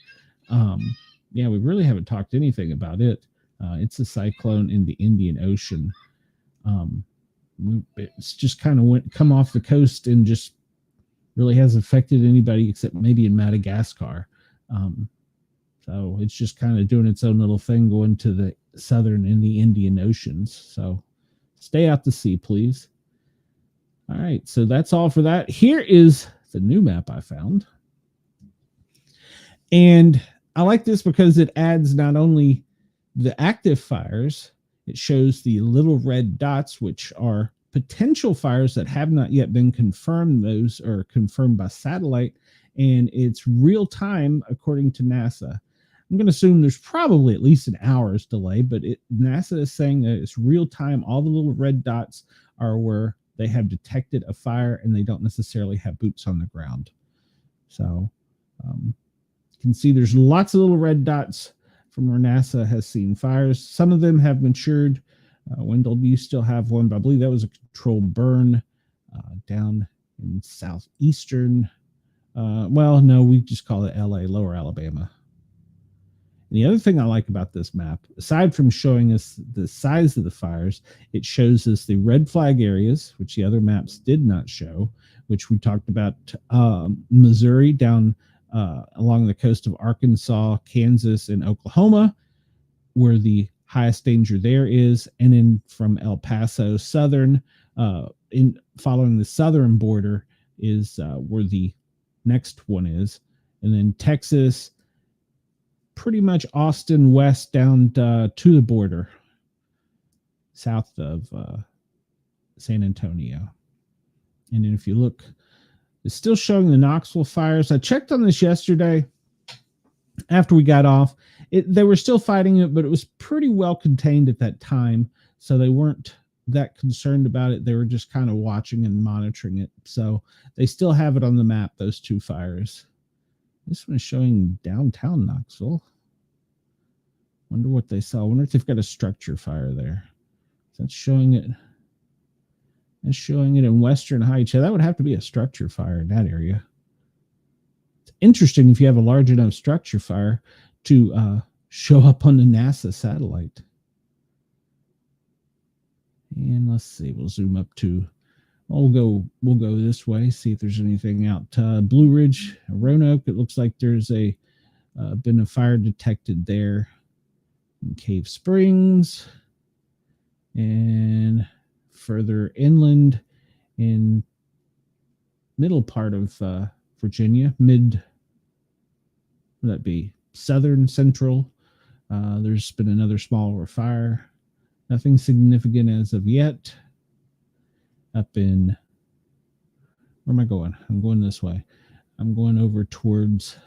Yeah, we really haven't talked anything about it. It's a cyclone in the Indian Ocean. It's just kind of come off the coast and just really hasn't affected anybody except maybe in Madagascar. So it's just kind of doing its own little thing going to the southern and the Indian Oceans. So stay out to sea, please. All right, so that's all for that. Here is the new map I found. And I like this because it adds not only the active fires, it shows the little red dots, which are potential fires that have not yet been confirmed. Those are confirmed by satellite, and it's real time according to NASA. I'm going to assume there's probably at least an hour's delay, but NASA is saying that it's real time. All the little red dots are where they have detected a fire and they don't necessarily have boots on the ground. So you can see there's lots of little red dots from where NASA has seen fires. Some of them have matured. Wendell, you still have one, but I believe that was a controlled burn down in southeastern. Well, no, we just call it LA, Lower Alabama. And the other thing I like about this map, aside from showing us the size of the fires, it shows us the red flag areas, which the other maps did not show, which we talked about Missouri down along the coast of Arkansas, Kansas, and Oklahoma, were the highest danger there is. And then from El Paso, southern, in following the southern border is where the next one is. And then Texas, pretty much Austin west down to the border, south of San Antonio. And then if you look, it's still showing the Knoxville fires. I checked on this yesterday after we got off. They were still fighting it, but it was pretty well contained at that time. So they weren't that concerned about it. They were just kind of watching and monitoring it. So they still have it on the map, those two fires. This one is showing downtown Knoxville. Wonder what they saw. I wonder if they've got a structure fire there. That's showing it. It's showing it in Western Heights. Yeah, that would have to be a structure fire in that area. It's interesting if you have a large enough structure fire to show up on the NASA satellite. And let's see, we'll zoom up to, we'll go this way, see if there's anything out. Blue Ridge, Roanoke, it looks like there's been a fire detected there in Cave Springs. And further inland in middle part of Virginia, would that be southern central? There's been another smaller fire. Nothing significant as of yet. Up in, where am I going? I'm going this way. I'm going over towards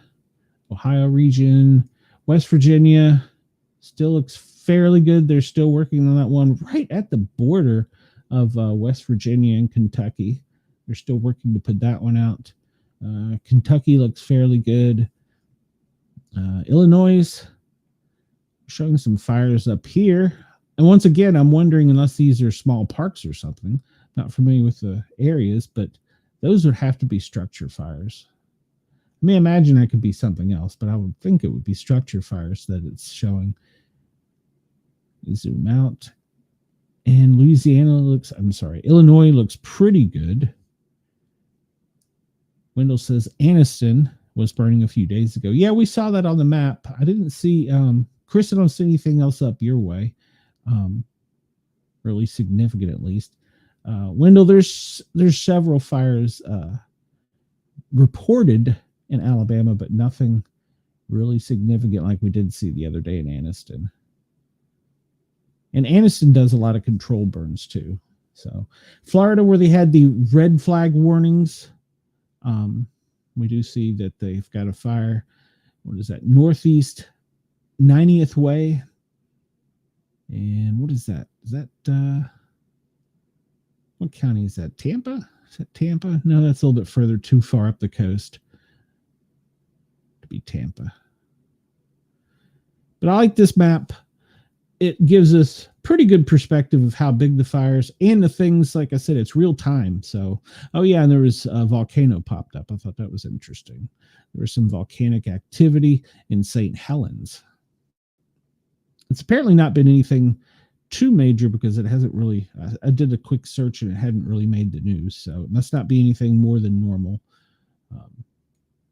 Ohio region. West Virginia still looks fairly good. They're still working on that one right at the border of West Virginia and Kentucky. They're still working to put that one out. Kentucky looks fairly good. Illinois showing some fires up here. And once again, I'm wondering, unless these are small parks or something, not familiar with the areas, but those would have to be structure fires. I may imagine that could be something else, but I would think it would be structure fires that it's showing. Zoom out. And Illinois looks pretty good. Wendell says Anniston was burning a few days ago. Yeah, we saw that on the map. I didn't see, Chris, I don't see anything else up your way. Really significant, at least. Wendell, there's several fires reported in Alabama, but nothing really significant like we did see the other day in Anniston. And Anniston does a lot of control burns too. So Florida, where they had the red flag warnings, we do see that they've got a fire. What is that? Northeast 90th Way. And what is that? Is that, what county is that? Tampa? Is that Tampa? No, that's a little bit further, too far up the coast to be Tampa. But I like this map. It gives us pretty good perspective of how big the fires and the things, like I said, it's real time. So, oh yeah, and there was a volcano popped up. I thought that was interesting. There was some volcanic activity in St. Helens. It's apparently not been anything too major because it hasn't really, I did a quick search and it hadn't really made the news. So it must not be anything more than normal.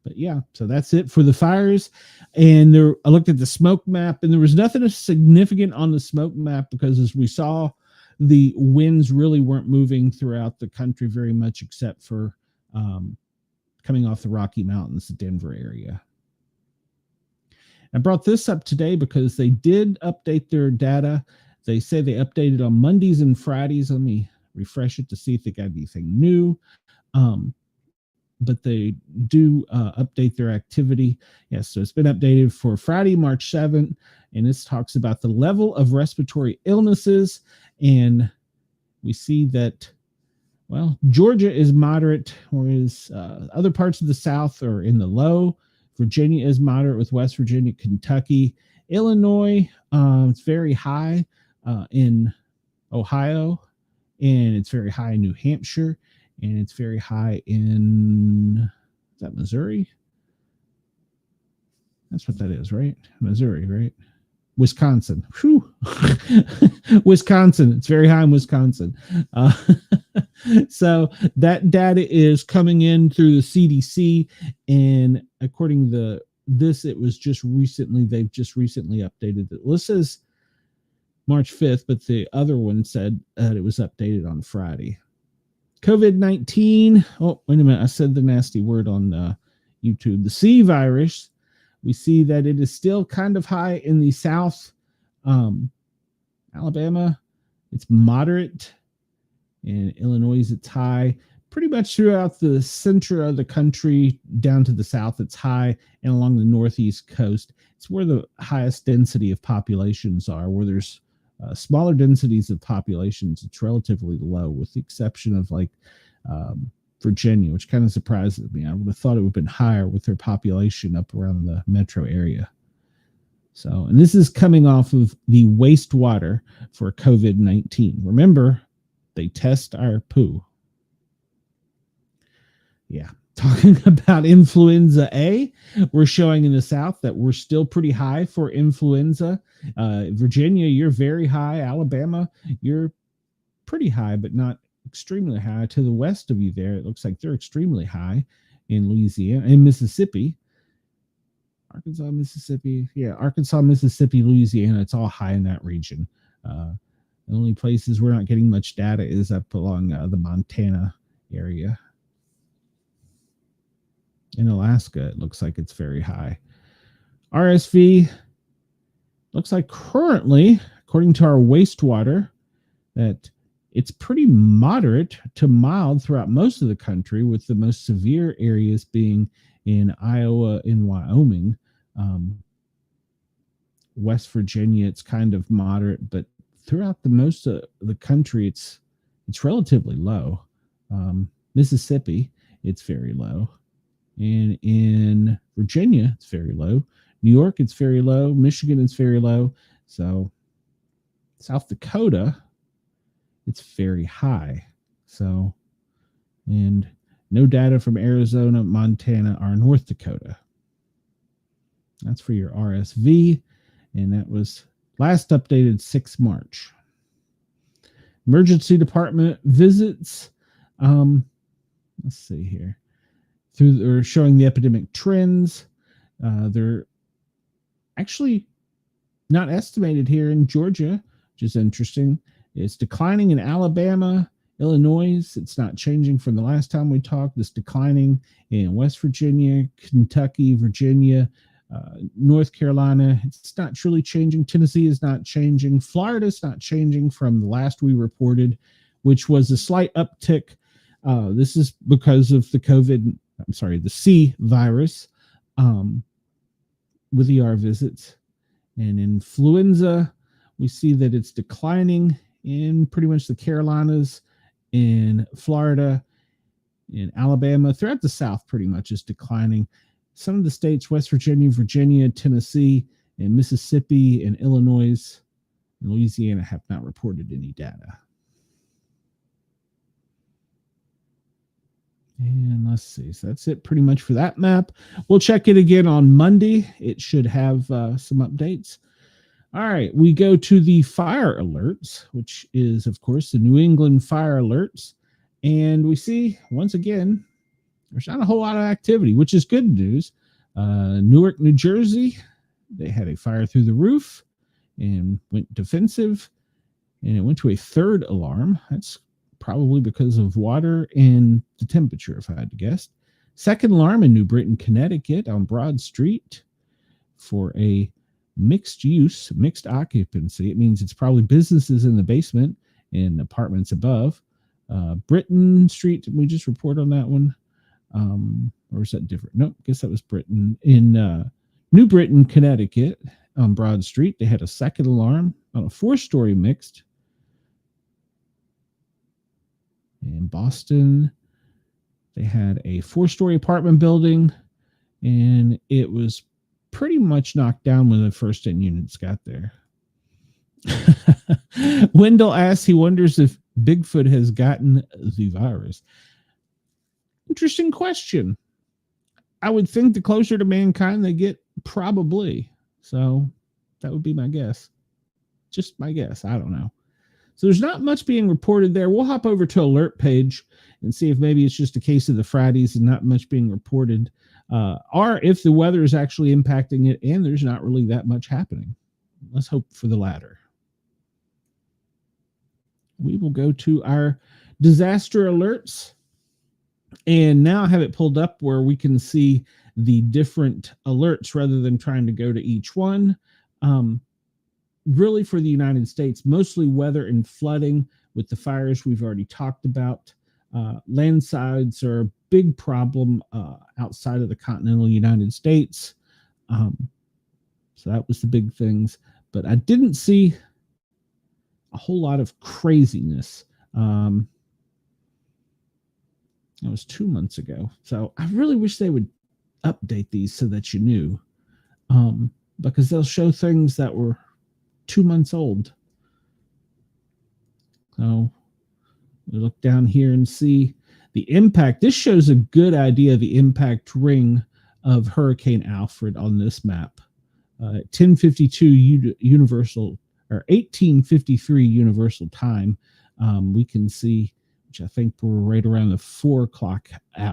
But yeah, so that's it for the fires. And there, I looked at the smoke map and there was nothing significant on the smoke map because, as we saw, the winds really weren't moving throughout the country very much, except for coming off the Rocky Mountains, the Denver area. I brought this up today because they did update their data. They say they updated on Mondays and Fridays. Let me refresh it to see if they got anything new. But they do update their activity. Yes, so it's been updated for Friday, March 7th, and this talks about the level of respiratory illnesses. And we see that, well, Georgia is moderate, whereas other parts of the South are in the low. Virginia is moderate with West Virginia, Kentucky. Illinois, it's very high in Ohio, and it's very high in New Hampshire. And it's very high in, is that Missouri? That's what that is, right? Missouri, right? Wisconsin. Whew. Wisconsin. It's very high in Wisconsin. So that data is coming in through the CDC. And according to this, it was just recently, they've just recently updated it. Well, this says March 5th, but the other one said that it was updated on Friday. COVID-19. Oh, wait a minute. I said the nasty word on YouTube. The C virus. We see that it is still kind of high in the South. Alabama, it's moderate. In Illinois, it's high. Pretty much throughout the center of the country, down to the south, it's high. And along the northeast coast, it's where the highest density of populations are. Where there's smaller densities of populations, it's relatively low, with the exception of like Virginia, which kind of surprises me. I would have thought it would have been higher with their population up around the metro area. So, and this is coming off of the wastewater for COVID-19. Remember, they test our poo. Yeah. Talking about influenza A, we're showing in the South that we're still pretty high for influenza. Virginia, you're very high. Alabama, you're pretty high, but not extremely high. To the west of you there, it looks like they're extremely high in Louisiana and Mississippi. Arkansas, Mississippi. Yeah, Arkansas, Mississippi, Louisiana. It's all high in that region. The only places we're not getting much data is up along the Montana area. In Alaska, it looks like it's very high. RSV looks like currently, according to our wastewater, that it's pretty moderate to mild throughout most of the country, with the most severe areas being in Iowa and Wyoming. West Virginia, it's kind of moderate, but throughout the most of the country, it's relatively low. Mississippi, it's very low. And in Virginia, it's very low. New York, it's very low. Michigan, it's very low. So South Dakota, it's very high. So, and no data from Arizona, Montana, or North Dakota. That's for your RSV. And that was last updated 6 March. Emergency department visits. Let's see here. They're showing the epidemic trends. They're actually not estimated here in Georgia, which is interesting. It's declining in Alabama, Illinois. It's not changing from the last time we talked. It's declining in West Virginia, Kentucky, Virginia, North Carolina. It's not truly changing. Tennessee is not changing. Florida is not changing from the last we reported, which was a slight uptick. This is because of the C virus with ER visits. And influenza, we see that it's declining in pretty much the Carolinas, in Florida, in Alabama, throughout the South pretty much is declining. Some of the states, West Virginia, Virginia, Tennessee, and Mississippi, and Illinois, and Louisiana have not reported any data. And let's see. So that's it pretty much for that map. We'll check it again on Monday. It should have some updates. All right. We go to the fire alerts, which is, of course, the New England fire alerts. And we see, once again, there's not a whole lot of activity, which is good news. Newark, New Jersey, they had a fire through the roof and went defensive. And it went to a 3rd alarm. That's probably because of water and the temperature, if I had to guess. 2nd alarm in New Britain, Connecticut on Broad Street for a mixed occupancy. It means it's probably businesses in the basement and apartments above. Britain Street, did we just report on that one? Or is that different? Nope, I guess that was Britain. In New Britain, Connecticut on Broad Street, they had a 2nd alarm on a 4-story mixed. In Boston, they had a 4-story apartment building, and it was pretty much knocked down when the first 10 units got there. Wendell asks, he wonders if Bigfoot has gotten the virus. Interesting question. I would think the closer to mankind they get, probably. So that would be my guess. Just my guess. I don't know. So there's not much being reported there. We'll hop over to alert page and see if maybe it's just a case of the Fridays and not much being reported, or if the weather is actually impacting it and there's not really that much happening. Let's hope for the latter. we will go to our disaster alerts. And now I have it pulled up where we can see the different alerts rather than trying to go to each one. Really for the United States, mostly weather and flooding with the fires we've already talked about. Landslides are a big problem outside of the continental United States. So that was the big things. But I didn't see a whole lot of craziness. That was 2 months ago. So I really wish they would update these so that you knew, because they'll show things that were 2 months old. So we look down here and see the impact. This shows a good idea of the impact ring of Hurricane Alfred on this map. 1052 universal or 1853 universal time. We can see, which I think we're right around the 4 o'clock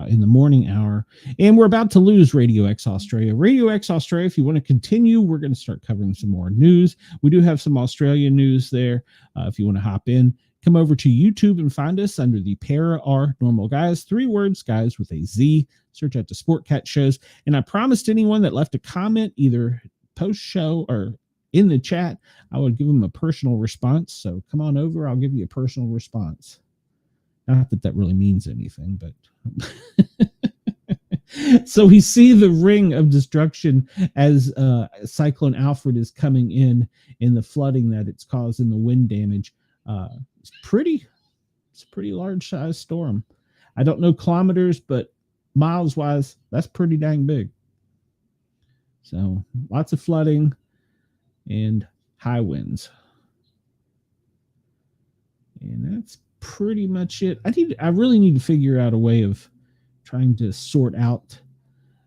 in the morning hour. And we're about to lose Radio X Australia. Radio X Australia, if you want to continue, we're going to start covering some more news. We do have some Australian news there. If you want to hop in, come over to YouTube and find us under the Para R Normal Guys. 3 words, guys, with a Z. Search out the Sportcat shows. And I promised anyone that left a comment, either post-show or in the chat, I would give them a personal response. So come on over. I'll give you a personal response. Not that that really means anything, but so we see the ring of destruction as Cyclone Alfred is coming in the flooding that it's causing, the wind damage. It's a pretty large size storm. I don't know kilometers, but miles wise, that's pretty dang big. So lots of flooding and high winds. And that's pretty much it. I really need to figure out a way of trying to sort out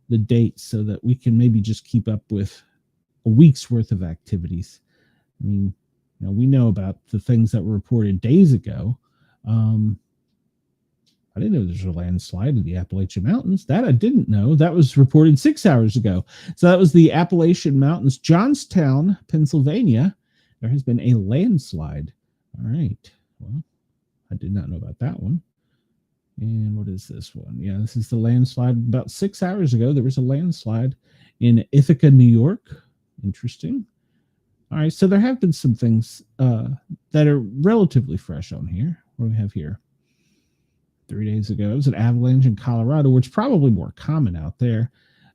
the dates so that we can maybe just keep up with a week's worth of activities. I mean, we know about the things that were reported days ago. I didn't know there's a landslide in the Appalachian Mountains. That I didn't know. That was reported 6 hours ago. So that was the Appalachian Mountains, Johnstown, Pennsylvania. There has been a landslide. All right. Well, I did not know about that one. And what is this one? Yeah, this is the landslide. About 6 hours ago, there was a landslide in Ithaca, New York. Interesting. All right, so there have been some things that are relatively fresh on here. What do we have here? 3 days ago, it was an avalanche in Colorado, which is probably more common out there.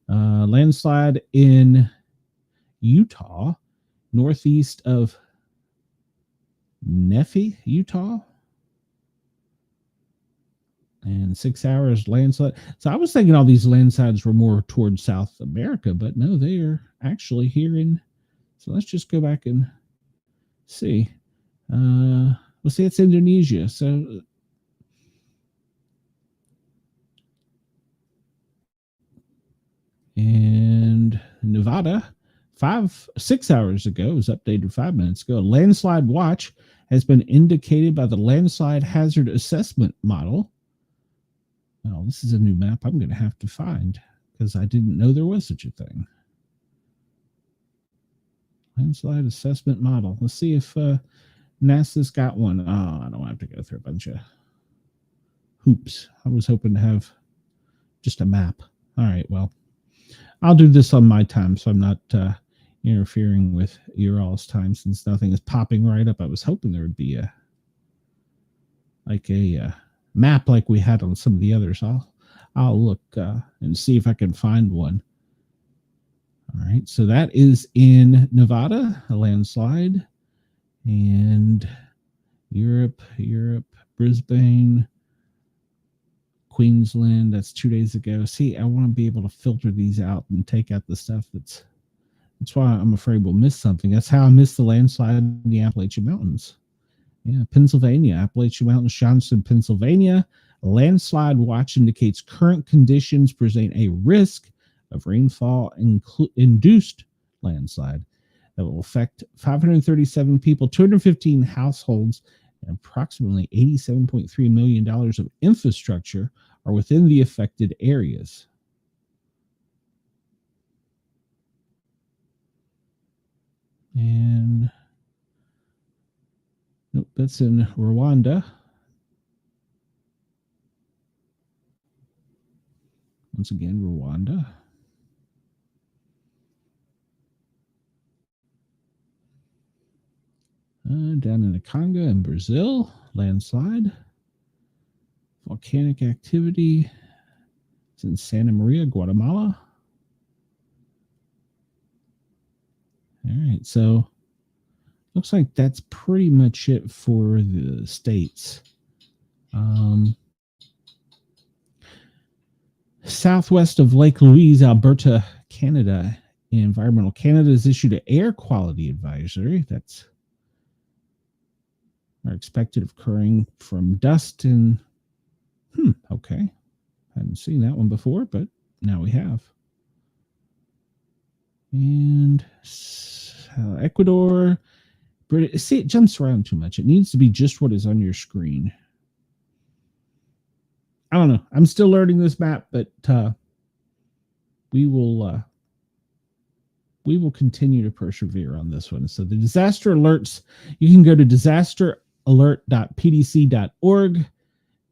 Landslide in Utah, northeast of Nephi, Utah. And 6 hours landslide. So I was thinking all these landslides were more towards South America, but no, they are actually here in. So let's just go back and see. Let's see, it's Indonesia. So and Nevada, 6 hours ago, it was updated 5 minutes ago. A landslide watch has been indicated by the landslide hazard assessment model. Oh, this is a new map I'm going to have to find because I didn't know there was such a thing. Landslide assessment model. Let's see if NASA's got one. Oh, I don't have to go through a bunch of hoops. I was hoping to have just a map. All right, well, I'll do this on my time, so I'm not interfering with your all's time since nothing is popping right up. I was hoping there would be a map like we had on some of the others. I'll look and see if I can find one. All right, so that is in Nevada, a landslide, and Europe, Brisbane, Queensland. That's 2 days ago. See, I want to be able to filter these out and take out the stuff that's why I'm afraid we'll miss something. That's how I missed the landslide in the Appalachian Mountains. Yeah, Pennsylvania, Appalachian Mountains, Johnston, Pennsylvania. A landslide watch indicates current conditions present a risk of rainfall induced landslide that will affect 537 people, 215 households, and approximately $87.3 million of infrastructure are within the affected areas. And nope, that's in Rwanda. Once again, Rwanda. Down in the Congo in Brazil, landslide. Volcanic activity. It's in Santa Maria, Guatemala. All right, so looks like that's pretty much it for the states. Southwest of Lake Louise, Alberta, Canada, Environmental Canada has issued an air quality advisory. That's are expected occurring from dust and okay. Hadn't seen that one before, but now we have. And Ecuador, see, it jumps around too much. It needs to be just what is on your screen. I don't know. I'm still learning this map, but we will continue to persevere on this one. So the disaster alerts, you can go to disasteralert.pdc.org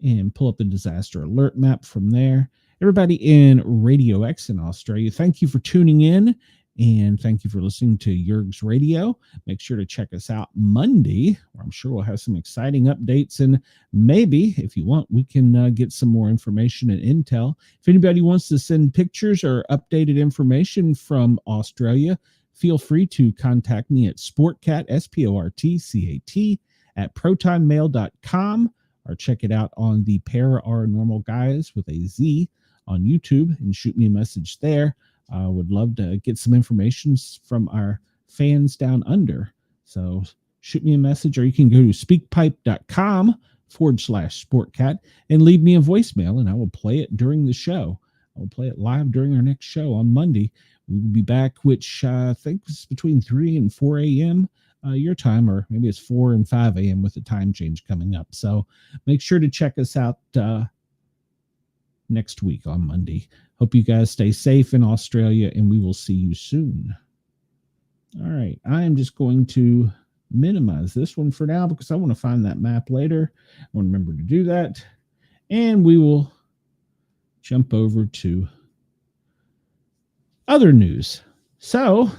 and pull up the disaster alert map from there. Everybody in Radio X in Australia, thank you for tuning in, and thank you for listening to Yerg's Radio. Make sure to check us out Monday, where I'm sure we'll have some exciting updates, and maybe, if you want, we can get some more information and intel. If anybody wants to send pictures or updated information from Australia, feel free to contact me at Sportcat, SPORTCAT, at protonmail.com, or check it out on the Paranormal Guys with a Z on YouTube and shoot me a message there. I would love to get some information from our fans down under. So shoot me a message, or you can go to speakpipe.com/Sportcat and leave me a voicemail, and I will play it during the show. I will play it live during our next show on Monday. We will be back, which I think is between 3 and 4 a.m. Your time, or maybe it's 4 and 5 a.m. with the time change coming up. So make sure to check us out next week on Monday. Hope you guys stay safe in Australia, and we will see you soon. All right. I am just going to minimize this one for now because I want to find that map later. I want to remember to do that. And we will jump over to other news. So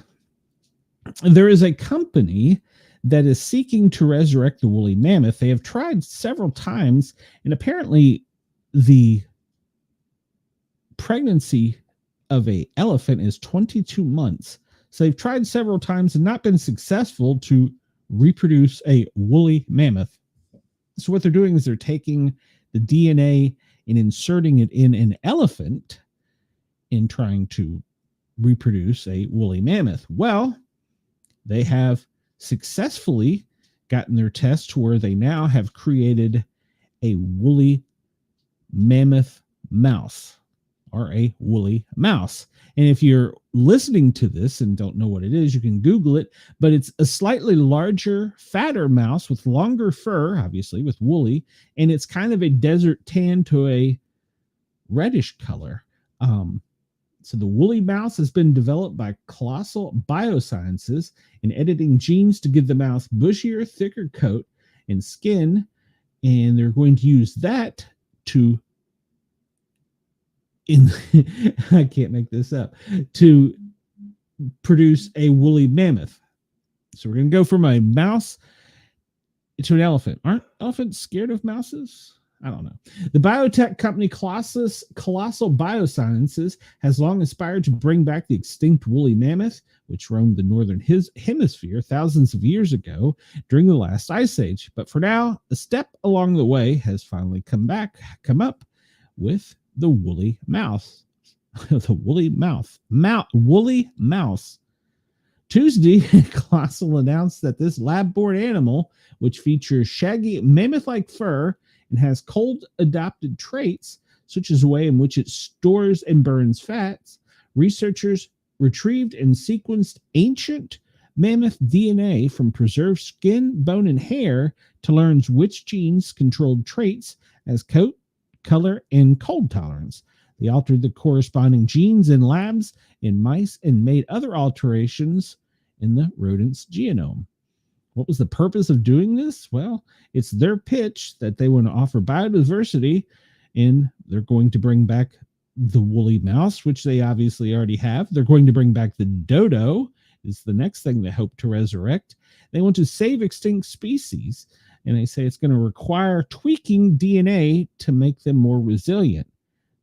there is a company that is seeking to resurrect the woolly mammoth. They have tried several times, and apparently the pregnancy of an elephant is 22 months. So they've tried several times and not been successful to reproduce a woolly mammoth. So what they're doing is they're taking the DNA and inserting it in an elephant and trying to reproduce a woolly mammoth. Well, they have successfully gotten their test to where they now have created a woolly mammoth mouse, or a woolly mouse. And if you're listening to this and don't know what it is, you can Google it, but it's a slightly larger, fatter mouse with longer fur, obviously with woolly, and it's kind of a desert tan to a reddish color. So the woolly mouse has been developed by Colossal Biosciences in editing genes to give the mouse bushier, thicker coat and skin, and they're going to use that to I can't make this up, to produce a woolly mammoth. So we're going to go from a mouse to an elephant. Aren't elephants scared of mouses? I don't know. The biotech company Colossal Biosciences has long aspired to bring back the extinct woolly mammoth, which roamed the northern hemisphere thousands of years ago during the last ice age. But for now, a step along the way has finally come up with the woolly mouse. The woolly mouse. Tuesday, Colossal announced that this lab-born animal, which features shaggy mammoth-like fur and has cold-adapted traits, such as the way in which it stores and burns fats, researchers retrieved and sequenced ancient mammoth DNA from preserved skin, bone, and hair to learn which genes controlled traits as coat, color, and cold tolerance. They altered the corresponding genes in labs in mice and made other alterations in the rodent's genome. What was the purpose of doing this? Well, it's their pitch that they want to offer biodiversity, and they're going to bring back the woolly mouse, which they obviously already have. They're going to bring back the dodo, is the next thing they hope to resurrect. They want to save extinct species, and they say it's going to require tweaking DNA to make them more resilient.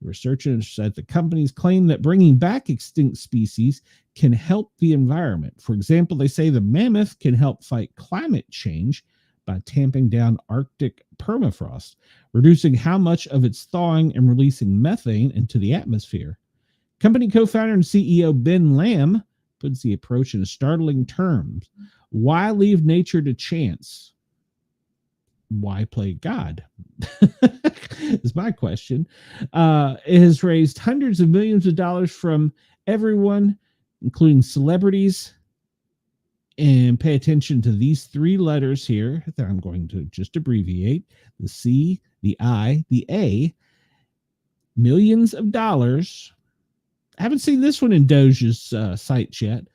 Researchers at the companies claim that bringing back extinct species can help the environment. For example, they say the mammoth can help fight climate change by tamping down Arctic permafrost, reducing how much of its thawing and releasing methane into the atmosphere. Company co-founder and CEO Ben Lamb puts the approach in startling terms. Why leave nature to chance? Why play God? Is my question. It has raised hundreds of millions of dollars from everyone, including celebrities. And pay attention to these three letters here that I'm going to just abbreviate: the C, the I, the A. Millions of dollars. I haven't seen this one in Doge's sites yet,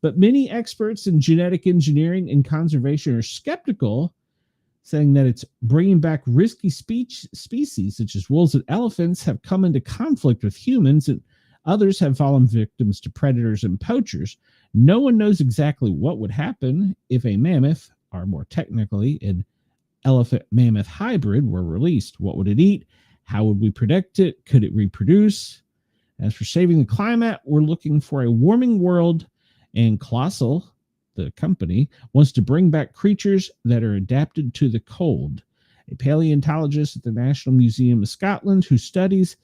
but many experts in genetic engineering and conservation are skeptical, saying that it's bringing back risky species such as wolves and elephants have come into conflict with humans, and others have fallen victims to predators and poachers. No one knows exactly what would happen if a mammoth, or more technically, an elephant-mammoth hybrid, were released. What would it eat? How would we protect it? Could it reproduce? As for saving the climate, we're looking for a warming world, and Colossal, the company, wants to bring back creatures that are adapted to the cold. A paleontologist at the National Museum of Scotland who studies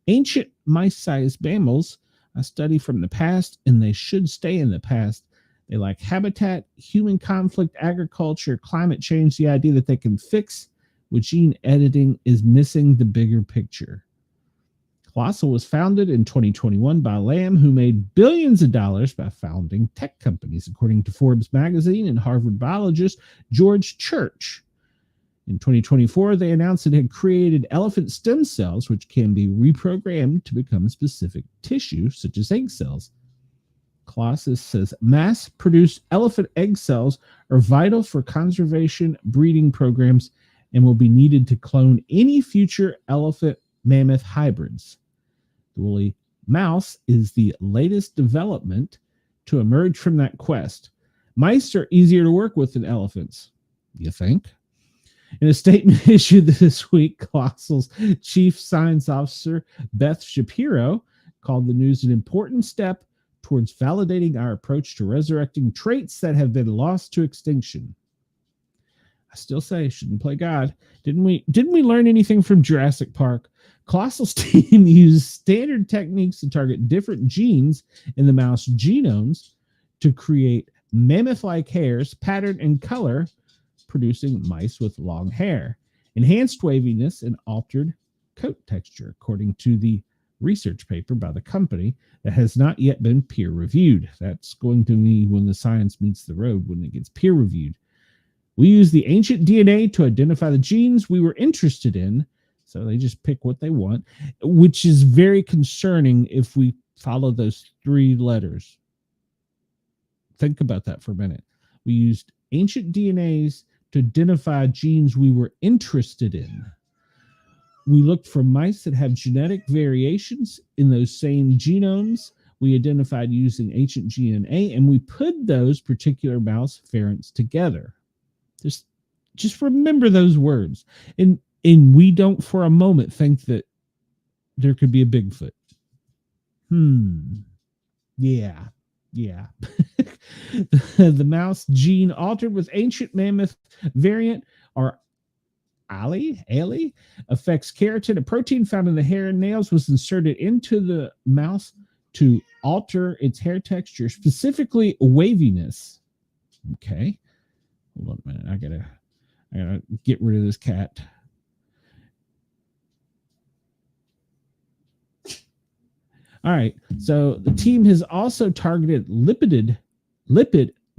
ancient mice-sized mammals, a study from the past, and they should stay in the past. They lack habitat, human conflict, agriculture, climate change. The idea that they can fix with gene editing is missing the bigger picture. Colossal was founded in 2021 by Lamb, who made billions of dollars by founding tech companies, according to Forbes magazine and Harvard biologist George Church. In 2024, they announced it had created elephant stem cells, which can be reprogrammed to become specific tissue, such as egg cells. Colossus says mass-produced elephant egg cells are vital for conservation breeding programs and will be needed to clone any future elephant-mammoth hybrids. The woolly mouse is the latest development to emerge from that quest. Mice are easier to work with than elephants, you think? In a statement issued this week, Colossal's chief science officer, Beth Shapiro, called the news an important step towards validating our approach to resurrecting traits that have been lost to extinction. I still say shouldn't play God. Didn't we learn anything from Jurassic Park? Colossal's team used standard techniques to target different genes in the mouse genomes to create mammoth-like hairs, pattern, and color, producing mice with long hair, enhanced waviness, and altered coat texture, according to the research paper by the company that has not yet been peer-reviewed. That's going to be when the science meets the road, when it gets peer-reviewed. We use the ancient DNA to identify the genes we were interested in, so they just pick what they want, which is very concerning if we follow those three letters. Think about that for a minute. We used ancient DNAs to identify genes we were interested in. We looked for mice that have genetic variations in those same genomes we identified using ancient DNA, and we put those particular mouse variants together. Just remember those words. And we don't for a moment think that there could be a Bigfoot. Yeah. The mouse gene altered with ancient mammoth variant, or ALI, affects keratin, a protein found in the hair and nails, was inserted into the mouse to alter its hair texture, specifically waviness. Okay. Hold on a minute. I gotta get rid of this cat. All right. So the team has also targeted lipid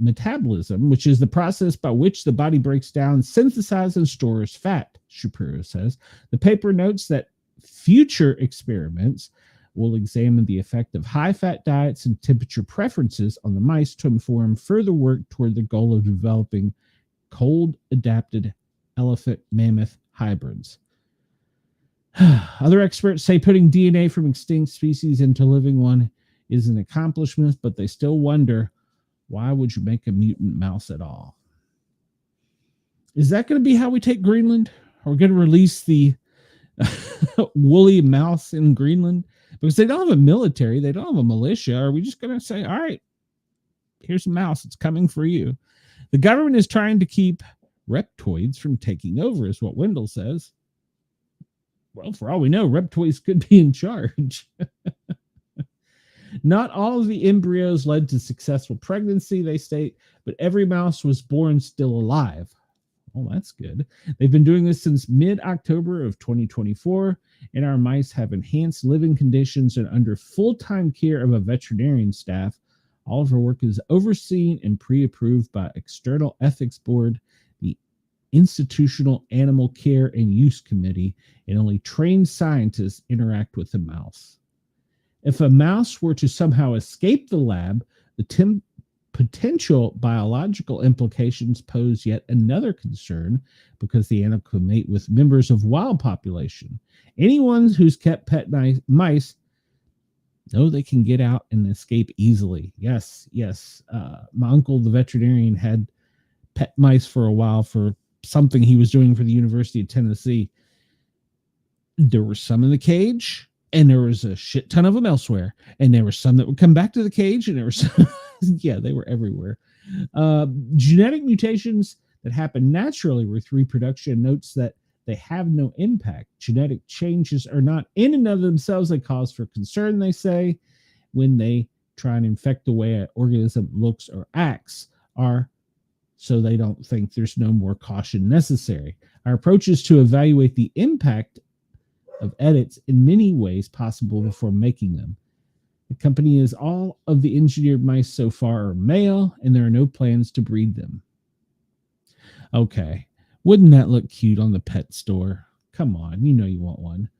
metabolism, which is the process by which the body breaks down, synthesizes, and stores fat, Shapiro says. The paper notes that future experiments will examine the effect of high-fat diets and temperature preferences on the mice to inform further work toward the goal of developing cold-adapted elephant mammoth hybrids. Other experts say putting DNA from extinct species into living one is an accomplishment, but they still wonder, why would you make a mutant mouse at all? Is that going to be how we take Greenland? Are we going to release the woolly mouse in Greenland? Because they don't have a military, they don't have a militia. Are we just going to say, all right, here's a mouse, it's coming for you? The government is trying to keep reptoids from taking over, is what Wendell says. Well, for all we know, reptoids could be in charge. Not all of the embryos led to successful pregnancy, they state, but every mouse was born still alive. Oh, that's good. They've been doing this since mid-October of 2024, and our mice have enhanced living conditions and under full-time care of a veterinarian staff. All of our work is overseen and pre-approved by external ethics board, the Institutional Animal Care and Use Committee, and only trained scientists interact with the mouse. If a mouse were to somehow escape the lab, the potential biological implications pose yet another concern, because the animal could mate with members of wild population. Anyone who's kept pet mice know they can get out and escape easily. Yes. My uncle, the veterinarian, had pet mice for a while for something he was doing for the University of Tennessee. There were some in the cage, and there was a shit ton of them elsewhere. And there were some that would come back to the cage, and there were some, yeah, they were everywhere. Genetic mutations that happen naturally with reproduction notes that they have no impact. Genetic changes are not in and of themselves a cause for concern, they say, when they try and infect the way an organism looks or acts, are so they don't think there's no more caution necessary. Our approach is to evaluate the impact of edits in many ways possible before making them. The company is all of the engineered mice so far are male, and there are no plans to breed them. Okay. Wouldn't that look cute on the pet store? Come on, you know you want one.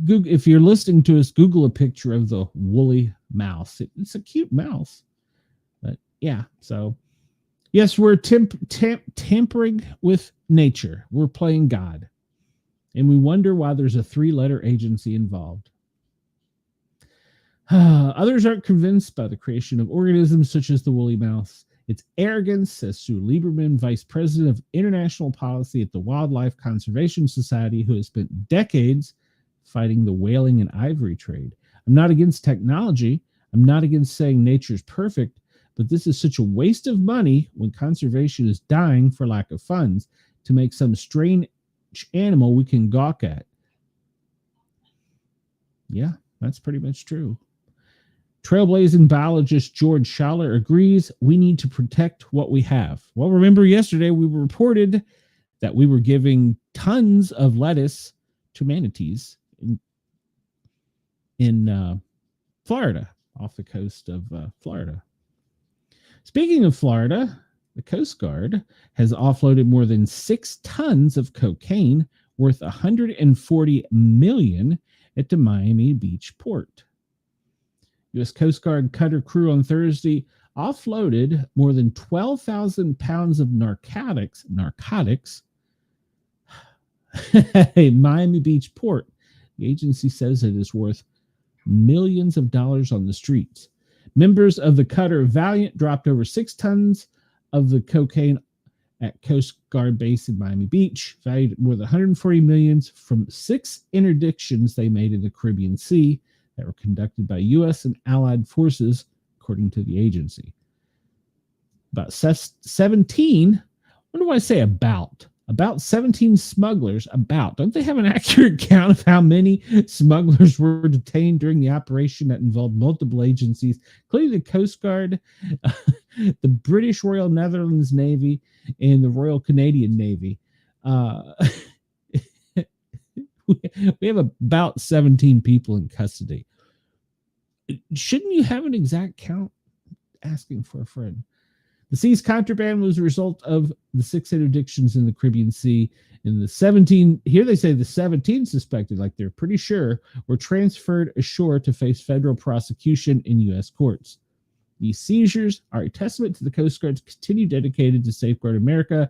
Google, if you're listening to us, Google a picture of the woolly mouse. It's a cute mouse. But yeah, so yes, we're tampering with nature. We're playing God. And we wonder why there's a 3-letter agency involved. Others aren't convinced by the creation of organisms such as the woolly mouse. It's arrogance, says Sue Lieberman, Vice President of International Policy at the Wildlife Conservation Society, who has spent decades fighting the whaling and ivory trade. I'm not against technology. I'm not against saying nature's perfect, but this is such a waste of money when conservation is dying for lack of funds to make some strange animal we can gawk at. Yeah, that's pretty much true. Trailblazing biologist George Schaller agrees we need to protect what we have. Well, remember yesterday we reported that we were giving tons of lettuce to manatees in Florida, off the coast of Florida. Speaking of Florida, the Coast Guard has offloaded more than 6 tons of cocaine worth $140 million at the Miami Beach port. U.S. Coast Guard cutter crew on Thursday offloaded more than 12,000 pounds of narcotics at a Miami Beach port. The agency says it is worth millions of dollars on the streets. Members of the cutter Valiant dropped over 6 tons of the cocaine at Coast Guard base in Miami Beach, valued at more than $140 million from 6 interdictions they made in the Caribbean Sea that were conducted by U.S. and allied forces, according to the agency. About 17, what do I say about 17 smugglers, don't they have an accurate count of how many smugglers were detained during the operation that involved multiple agencies, including the Coast Guard, the British Royal Netherlands Navy, and the Royal Canadian Navy? We have about 17 people in custody. Shouldn't you have an exact count? Asking for a friend. The seized contraband was a result of the 6 interdictions in the Caribbean Sea. And the 17, here they say the 17 suspected, like they're pretty sure, were transferred ashore to face federal prosecution in U.S. courts. These seizures are a testament to the Coast Guard's continued dedicated to safeguard America,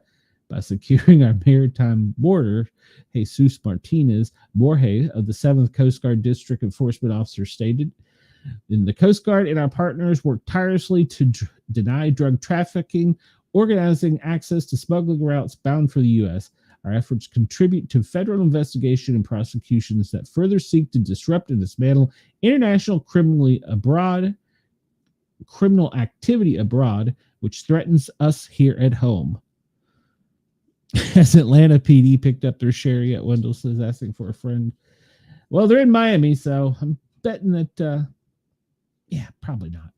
by securing our maritime border. Jesus Martinez Borges of the 7th Coast Guard District Enforcement Officer stated, "In the Coast Guard and our partners work tirelessly to deny drug trafficking, organizing access to smuggling routes bound for the U.S. Our efforts contribute to federal investigation and prosecutions that further seek to disrupt and dismantle international criminal activity abroad, which threatens us here at home." As Atlanta PD picked up their sherry at Wendell says, asking for a friend. Well, they're in Miami, so I'm betting that, probably not.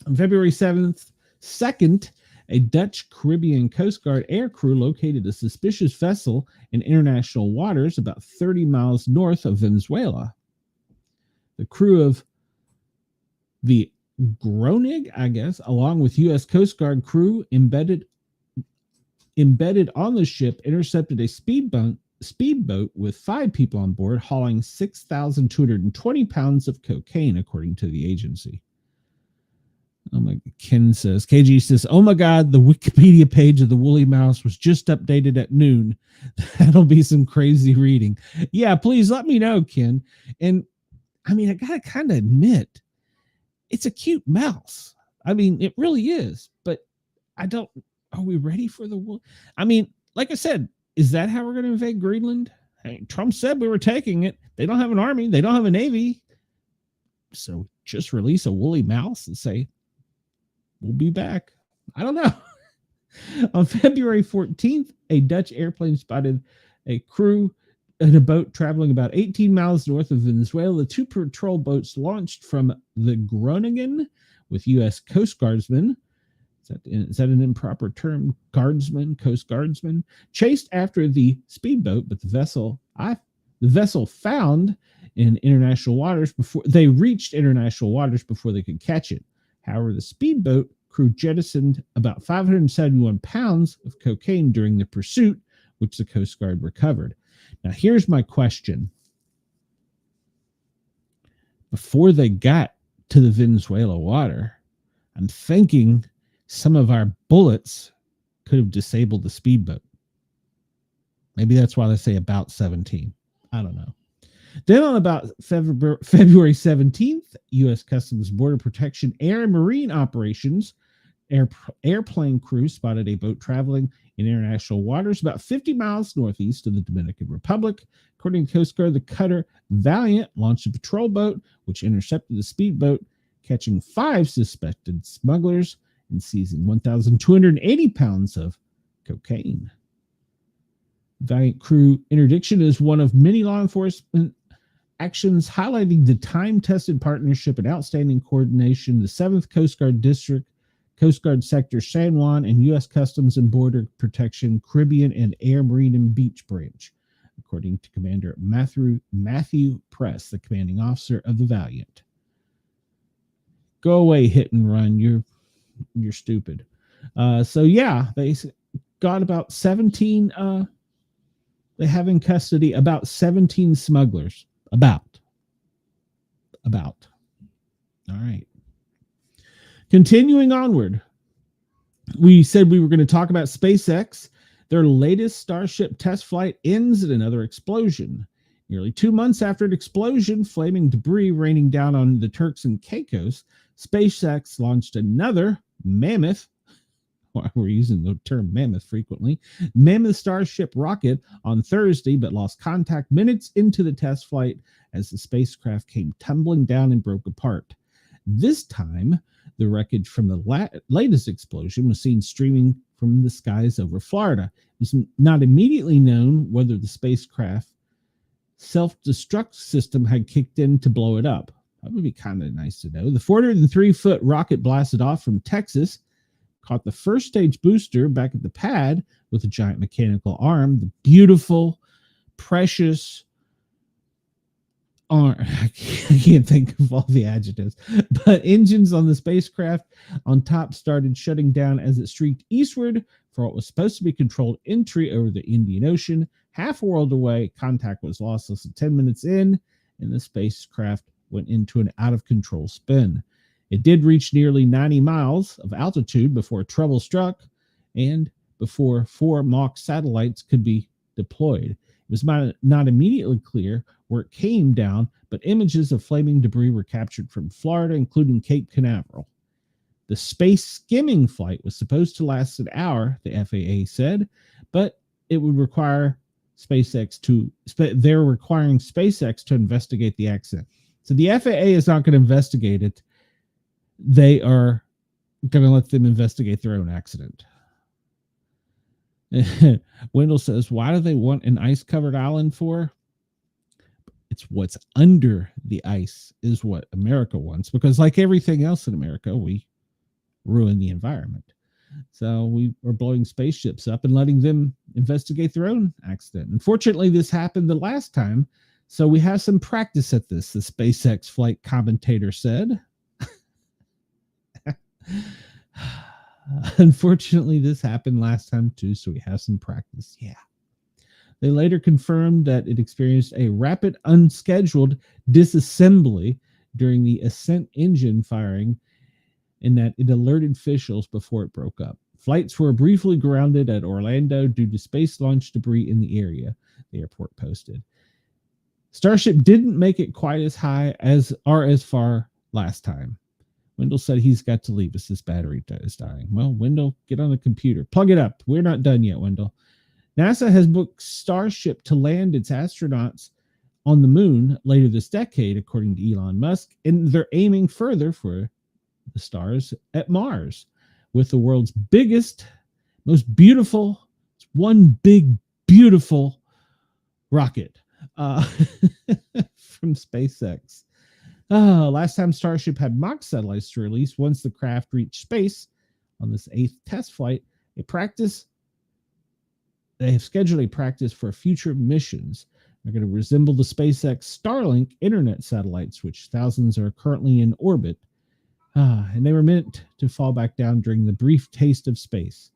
On February 2nd, a Dutch Caribbean Coast Guard air crew located a suspicious vessel in international waters about 30 miles north of Venezuela. The crew of the Groningen, I guess, along with U.S. Coast Guard crew embedded on the ship, intercepted a speedboat with 5 people on board, hauling 6,220 pounds of cocaine, according to the agency. Oh my, Ken says, KG says, "Oh my God, the Wikipedia page of the woolly mouse was just updated at noon." That'll be some crazy reading. Yeah, please let me know, Ken. And I mean, I gotta kind of admit, it's a cute mouse. I mean, it really is. But are we ready for the wool? I mean, like I said, is that how we're going to invade Greenland? Hey, Trump said we were taking it. They don't have an army. They don't have a navy. So just release a woolly mouse and say, we'll be back. I don't know. On February 14th, a Dutch airplane spotted a crew in a boat traveling about 18 miles north of Venezuela. 2 patrol boats launched from the Groningen with U.S. Coast Guardsmen. Is that an improper term? Guardsmen, Coast Guardsmen, chased after the speedboat, but the vessel found in international waters before they reached international waters before they could catch it. However, the speedboat crew jettisoned about 571 pounds of cocaine during the pursuit, which the Coast Guard recovered. Now, here's my question. Before they got to the Venezuela water, I'm thinking some of our bullets could have disabled the speedboat. Maybe that's why they say about 17. I don't know. Then on about February 17th, U.S. Customs Border Protection Air and Marine Operations airplane crew spotted a boat traveling in international waters about 50 miles northeast of the Dominican Republic. According to Coast Guard, the cutter Valiant launched a patrol boat, which intercepted the speedboat, catching 5 suspected smugglers and seizing 1,280 pounds of cocaine. Valiant crew interdiction is one of many law enforcement actions highlighting the time-tested partnership and outstanding coordination the 7th Coast Guard District, Coast Guard Sector San Juan, and U.S. Customs and Border Protection, Caribbean, and Air, Marine, and Beach Branch, according to Commander Matthew Press, the commanding officer of the Valiant. Go away, hit and run. You're stupid. So yeah, they got about 17. They have in custody about 17 smugglers. About. All right. Continuing onward, we said we were going to talk about SpaceX. Their latest Starship test flight ends in another explosion. Nearly 2 months after an explosion, flaming debris raining down on the Turks and Caicos, SpaceX launched another mammoth, we're using the term mammoth frequently, mammoth Starship rocket on Thursday, but lost contact minutes into the test flight as the spacecraft came tumbling down and broke apart. This time, the wreckage from the latest explosion was seen streaming from the skies over Florida. It was not immediately known whether the spacecraft self-destruct system had kicked in to blow it up. That would be kind of nice to know. The 403-foot rocket blasted off from Texas, caught the first stage booster back at the pad with a giant mechanical arm. The beautiful, precious arm. I can't think of all the adjectives. But engines on the spacecraft on top started shutting down as it streaked eastward for what was supposed to be controlled entry over the Indian Ocean. Half a world away, contact was lost less than 10 minutes in, and the spacecraft went into an out-of-control spin. It did reach nearly 90 miles of altitude before trouble struck, and before 4 mock satellites could be deployed. It was not immediately clear where it came down, but images of flaming debris were captured from Florida, including Cape Canaveral. The space skimming flight was supposed to last an hour, the FAA said, but it would require they're requiring SpaceX to investigate the accident. So the FAA is not going to investigate it. They are going to let them investigate their own accident. Wendell says, why do they want an ice-covered island for? It's what's under the ice is what America wants, because like everything else in America, we ruin the environment. So we are blowing spaceships up and letting them investigate their own accident. Unfortunately, this happened the last time, so we have some practice at this, the SpaceX flight commentator said. Unfortunately, this happened last time too, so we have some practice. Yeah. They later confirmed that it experienced a rapid, unscheduled disassembly during the ascent engine firing, and that it alerted officials before it broke up. Flights were briefly grounded at Orlando due to space launch debris in the area, the airport posted. Starship didn't make it quite as high as far last time. Wendell said he's got to leave as his battery is dying. Well, Wendell, get on the computer. Plug it up. We're not done yet, Wendell. NASA has booked Starship to land its astronauts on the moon later this decade, according to Elon Musk, and they're aiming further for the stars at Mars with the world's biggest, most beautiful, one big, beautiful rocket from SpaceX. Last time Starship had mock satellites to release, once the craft reached space on this 8th test flight, they have scheduled a practice for future missions. They're going to resemble the SpaceX Starlink internet satellites, which thousands are currently in orbit. And they were meant to fall back down during the brief taste of space.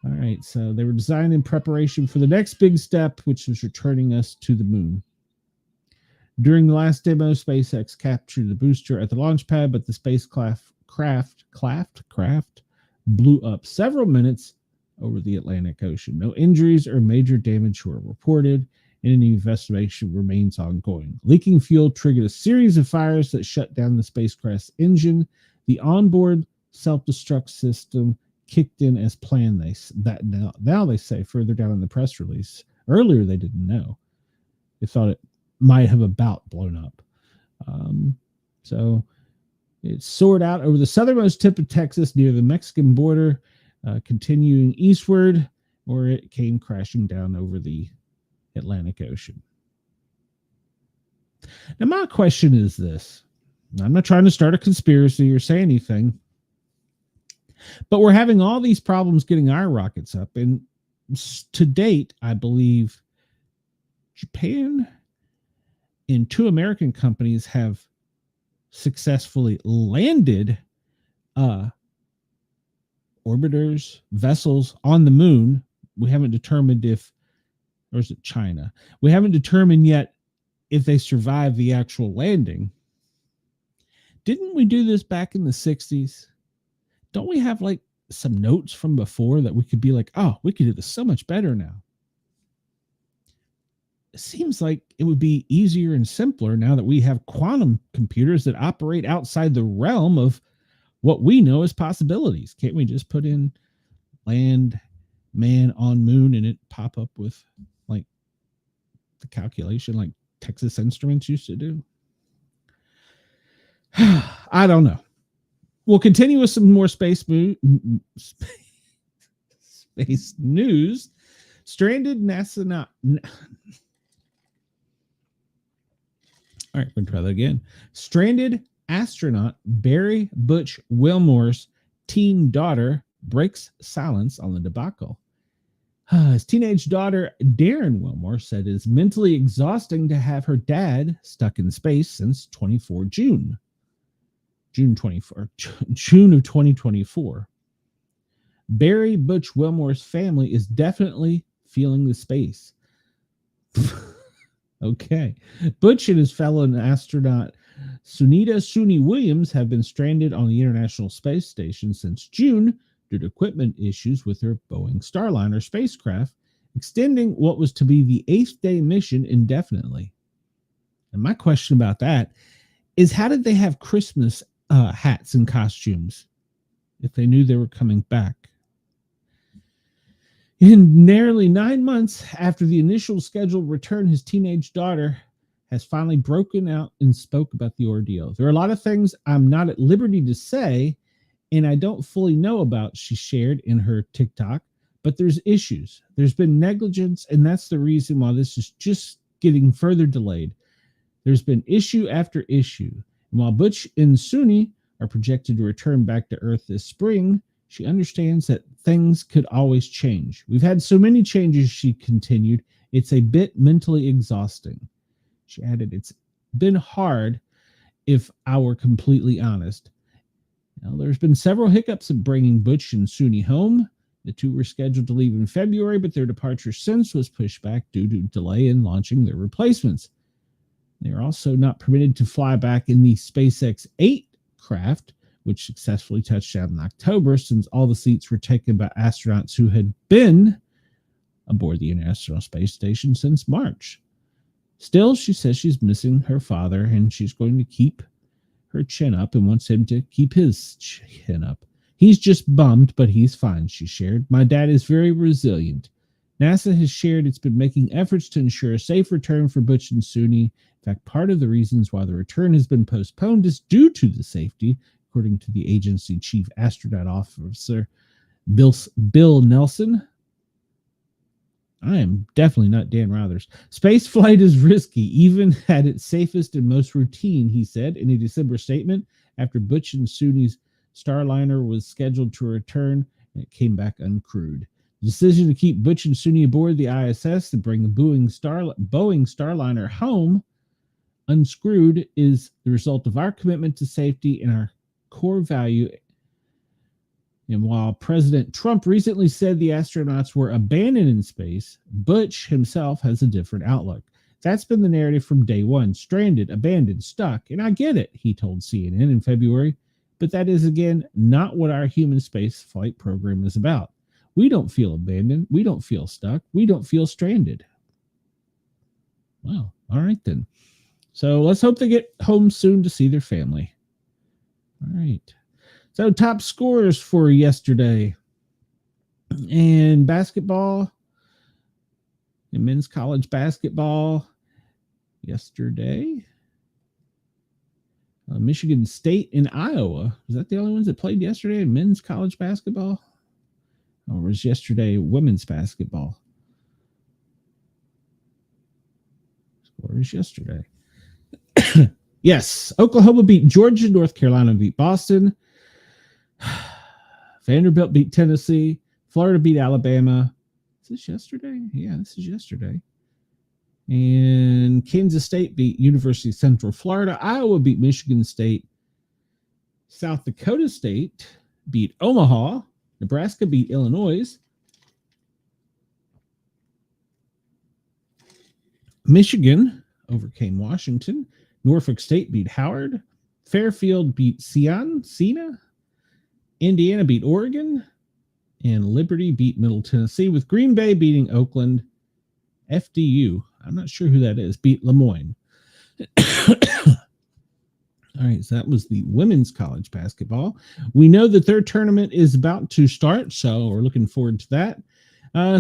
All right, so they were designed in preparation for the next big step, which was returning us to the moon. During the last demo, SpaceX captured the booster at the launch pad, but the spacecraft blew up several minutes over the Atlantic Ocean. No injuries or major damage were reported, and any investigation remains ongoing. Leaking fuel triggered a series of fires that shut down the spacecraft's engine. The onboard self-destruct system kicked in as planned. Now they say further down in the press release. Earlier, they didn't know. They thought it might have about blown up. So it soared out over the southernmost tip of Texas near the Mexican border, continuing eastward, where it came crashing down over the Atlantic Ocean. Now, my question is this. I'm not trying to start a conspiracy or say anything, but we're having all these problems getting our rockets up. And to date, I believe Japan and 2 American companies have successfully landed orbiters, vessels on the moon. We haven't determined or is it China? We haven't determined yet if they survived the actual landing. Didn't we do this back in the 60s? Don't we have like some notes from before that we could be like, oh, we could do this so much better now? It seems like it would be easier and simpler now that we have quantum computers that operate outside the realm of what we know as possibilities. Can't we just put in land, man on moon, and it pop up with like the calculation like Texas Instruments used to do? I don't know. We'll continue with some more space news. Stranded NASA. All right, we'll try that again. Stranded astronaut Barry Butch Wilmore's teen daughter breaks silence on the debacle. His teenage daughter, Darren Wilmore, said it is mentally exhausting to have her dad stuck in space since June of 2024. Barry Butch Wilmore's family is definitely feeling the space. Okay. Butch and his fellow astronaut Sunita Suni Williams have been stranded on the International Space Station since June due to equipment issues with her Boeing Starliner spacecraft, extending what was to be the 8th-day mission indefinitely. And my question about that is, how did they have Christmas hats and costumes if they knew they were coming back? In nearly 9 months after the initial scheduled return, his teenage daughter has finally broken out and spoke about the ordeal. There are a lot of things I'm not at liberty to say and I don't fully know about, she shared in her TikTok, but there's issues. There's been negligence, and that's the reason why this is just getting further delayed. There's been issue after issue. And while Butch and Suni are projected to return back to Earth this spring, she understands that things could always change. We've had so many changes, she continued. It's a bit mentally exhausting. She added, it's been hard if I were completely honest. Now, there's been several hiccups in bringing Butch and Suni home. The two were scheduled to leave in February, but their departure since was pushed back due to delay in launching their replacements. They are also not permitted to fly back in the SpaceX 8 craft, which successfully touched down in October, since all the seats were taken by astronauts who had been aboard the International Space Station since March. Still, she says she's missing her father, and she's going to keep her chin up and wants him to keep his chin up. He's just bummed, but he's fine, she shared. My dad is very resilient. NASA has shared it's been making efforts to ensure a safe return for Butch and Suni. In fact, part of the reasons why the return has been postponed is due to the safety, according to the agency chief astronaut officer Bill Nelson. I am definitely not Dan Rothers. Space flight is risky, even at its safest and most routine, he said in a December statement after Butch and Suni's Starliner was scheduled to return and it came back uncrewed. The decision to keep Butch and Suni aboard the ISS and bring the Boeing Starliner home unscrewed is the result of our commitment to safety and our core value. And while President Trump recently said the astronauts were abandoned in space, Butch himself has a different outlook. That's been the narrative from day one: stranded, abandoned, stuck. And I get it, he told CNN in February. But that is, again, not what our human space flight program is about. We don't feel abandoned. We don't feel stuck. We don't feel stranded. Well, all right then. So let's hope they get home soon to see their family. All right. So top scorers for yesterday in basketball, in men's college basketball yesterday. Michigan State and Iowa. Was that the only ones that played yesterday in men's college basketball? Or was yesterday women's basketball? Scores yesterday. Yes, Oklahoma beat Georgia. North Carolina beat Boston. Vanderbilt beat Tennessee. Florida beat Alabama. Is this yesterday? Yeah, this is yesterday. And Kansas State beat University of Central Florida. Iowa beat Michigan State. South Dakota State beat Omaha. Nebraska beat Illinois. Michigan overcame Washington. Norfolk State beat Howard. Fairfield beat Siena. Indiana beat Oregon. And Liberty beat Middle Tennessee, with Green Bay beating Oakland. FDU, I'm not sure who that is, beat Lemoyne. All right, so that was the women's college basketball. We know that their tournament is about to start, so we're looking forward to that.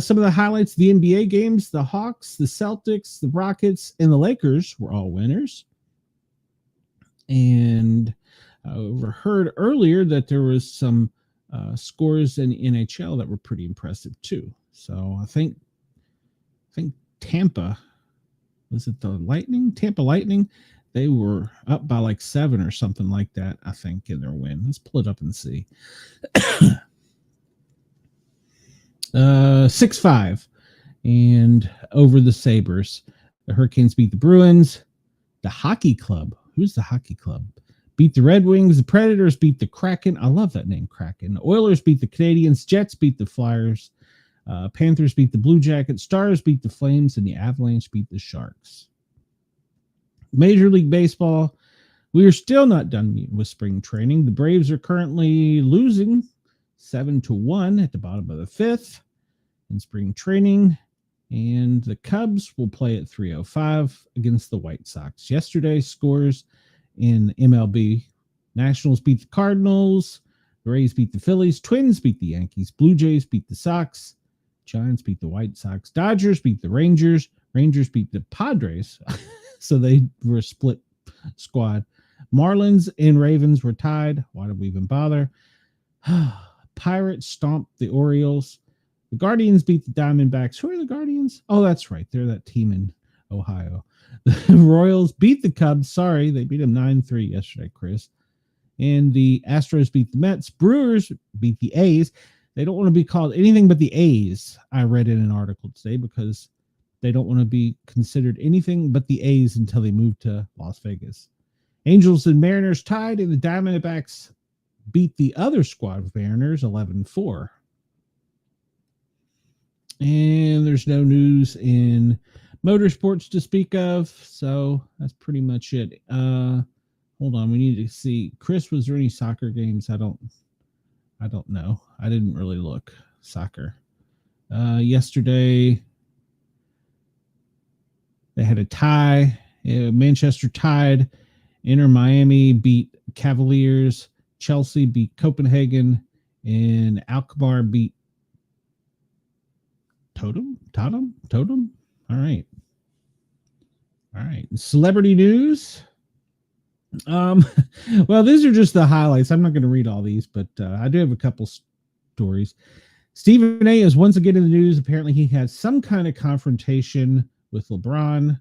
Some of the highlights of the NBA games: the Hawks, the Celtics, the Rockets, and the Lakers were all winners. And I overheard earlier that there was some scores in the NHL that were pretty impressive too. So I think Tampa, was it the Lightning? Tampa Lightning, they were up by like 7 or something like that, I think, in their win. Let's pull it up and see. 6-5 and over the Sabres. The Hurricanes beat the Bruins. The Hockey Club. Who's the Hockey Club? Beat the Red Wings. The Predators beat the Kraken. I love that name, Kraken. The Oilers beat the Canadiens. Jets beat the Flyers. Panthers beat the Blue Jackets. Stars beat the Flames. And the Avalanche beat the Sharks. Major League Baseball. We are still not done with spring training. The Braves are currently losing 7-1 at the bottom of the fifth in spring training. And the Cubs will play at 3:05 against the White Sox. Yesterday's scores in MLB: Nationals beat the Cardinals, the Rays beat the Phillies, Twins beat the Yankees, Blue Jays beat the Sox, Giants beat the White Sox, Dodgers beat the Rangers, Rangers beat the Padres, so they were a split squad. Marlins and Ravens were tied. Why did we even bother? Pirates stomped the Orioles. The Guardians beat the Diamondbacks. Who are the Guardians? Oh, that's right. They're that team in Ohio. The Royals beat the Cubs. Sorry, they beat them 9-3 yesterday, Chris. And the Astros beat the Mets. Brewers beat the A's. They don't want to be called anything but the A's, I read in an article today, because they don't want to be considered anything but the A's until they move to Las Vegas. Angels and Mariners tied, and the Diamondbacks beat the other squad of Mariners 11-4. And there's no news in motorsports to speak of, so that's pretty much it. Hold on, we need to see. Chris, was there any soccer games? I don't know. I didn't really look. Soccer. Yesterday, they had a tie. Manchester tied. Inter Miami beat Cavaliers. Chelsea beat Copenhagen. And Alkmaar beat Totem. All right. Celebrity news. Well, these are just the highlights. I'm not going to read all these, but I do have a couple stories. Stephen A is once again in the news. Apparently he had some kind of confrontation with LeBron